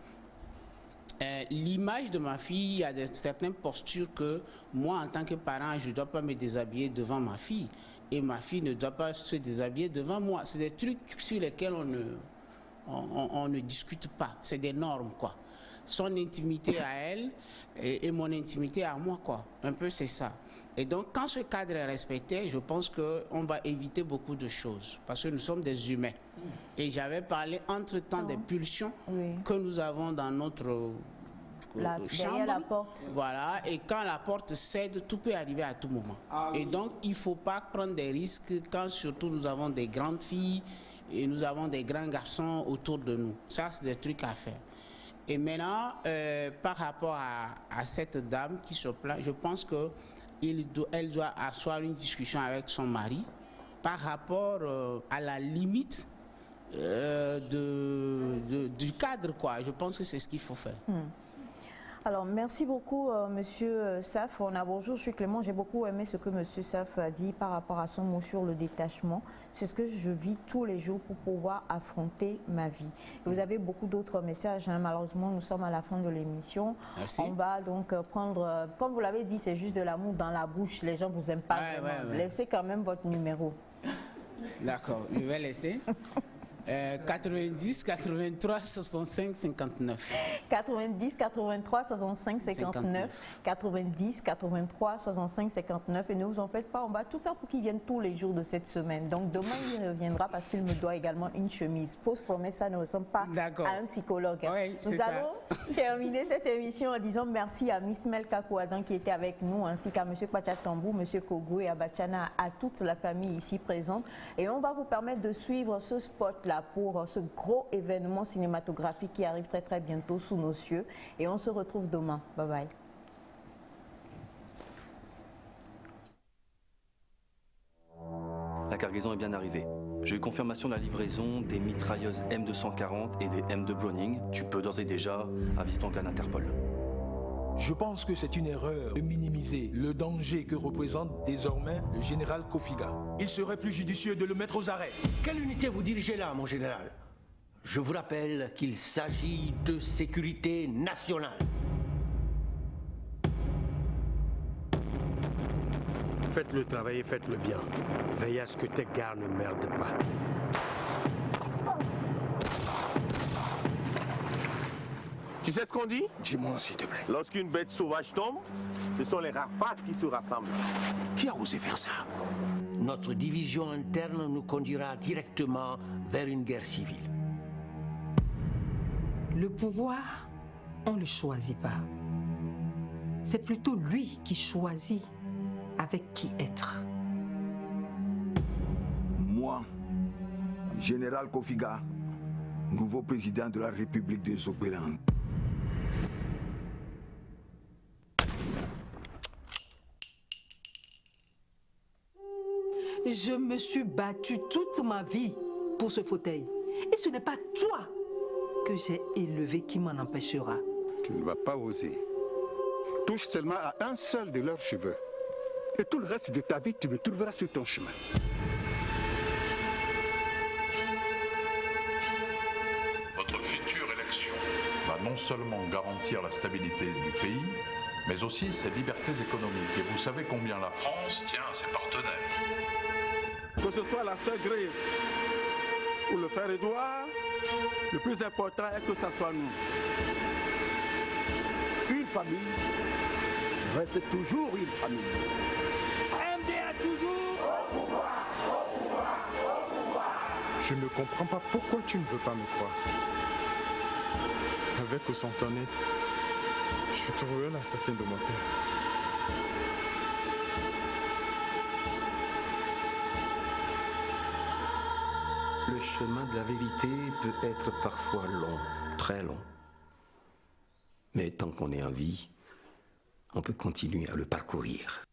L'image de ma fille, il y a certaines postures que moi, en tant que parent, je ne dois pas me déshabiller devant ma fille. Et ma fille ne doit pas se déshabiller devant moi. C'est des trucs sur lesquels on ne discute pas. C'est des normes, quoi. Son intimité à elle et mon intimité à moi, quoi. Un peu, c'est ça. Et donc, quand ce cadre est respecté, je pense qu'on va éviter beaucoup de choses. Parce que nous sommes des humains. Et j'avais parlé entre-temps des pulsions que nous avons dans notre chambre. La porte. Voilà. Et quand la porte cède, tout peut arriver à tout moment. Et donc, il ne faut pas prendre des risques quand surtout nous avons des grandes filles et nous avons des grands garçons autour de nous. Ça, c'est des trucs à faire. Et maintenant, par rapport à cette dame qui se plaint, je pense qu'elle doit asseoir une discussion avec son mari par rapport à la limite du cadre, quoi. Je pense que c'est ce qu'il faut faire. Alors, Alors, merci beaucoup, Monsieur Saf. Bonjour, je suis Clément. J'ai beaucoup aimé ce que Monsieur Saf a dit par rapport à son mot sur le détachement. C'est ce que je vis tous les jours pour pouvoir affronter ma vie. Et vous avez beaucoup d'autres messages. Hein. Malheureusement, nous sommes à la fin de l'émission. On va donc prendre, comme vous l'avez dit, c'est juste de l'amour dans la bouche. Les gens vous aiment pas vraiment. Laissez quand même votre numéro. D'accord, je vais laisser. 90 83 65 59. 90 83 65 59. 90 83 65 59. Et ne vous en faites pas, on va tout faire pour qu'il vienne tous les jours de cette semaine. Donc demain, il reviendra parce qu'il me doit également une chemise. Fausse promesse, ça ne ressemble pas à un psychologue. Oui, nous allons terminer cette émission en disant merci à Miss Melka Kouadan qui était avec nous, ainsi qu'à M. Pachatambou, M. Kogou et à Bachana, à toute la famille ici présente. Et on va vous permettre de suivre ce spot-là pour ce gros événement cinématographique qui arrive très très bientôt sous nos cieux. Et on se retrouve demain. Bye bye. La cargaison est bien arrivée. J'ai eu confirmation de la livraison des mitrailleuses M240 et des M2 Browning. Tu peux d'ores et déjà aviser ton gars d'Interpol. Je pense que c'est une erreur de minimiser le danger que représente désormais le général Kofiga. Il serait plus judicieux de le mettre aux arrêts. Quelle unité vous dirigez là, mon général? Je vous rappelle qu'il s'agit de sécurité nationale. Faites le travail et faites-le bien. Veillez à ce que tes gars ne merdent pas. Tu sais ce qu'on dit? Dis-moi, s'il te plaît. Lorsqu'une bête sauvage tombe, ce sont les rapaces qui se rassemblent. Qui a osé faire ça? Notre division interne nous conduira directement vers une guerre civile. Le pouvoir, on ne le choisit pas. C'est plutôt lui qui choisit avec qui être. Moi, général Kofiga, nouveau président de la République des Opérants. Je me suis battue toute ma vie pour ce fauteuil. Et ce n'est pas toi que j'ai élevé qui m'en empêchera. Tu ne vas pas oser. Touche seulement à un seul de leurs cheveux. Et tout le reste de ta vie, tu me trouveras sur ton chemin. Votre future élection va non seulement garantir la stabilité du pays, mais aussi ses libertés économiques. Et vous savez combien la France tient à ses partenaires. Que ce soit la sœur Grace ou le frère Édouard, le plus important est que ça soit nous. Une famille reste toujours une famille. MDA toujours au pouvoir, au pouvoir, au pouvoir. Je ne comprends pas pourquoi tu ne veux pas me croire. Avec ou sans ton aide, je trouverai l'assassin de mon père. Le chemin de la vérité peut être parfois long, très long. Mais tant qu'on est en vie, on peut continuer à le parcourir.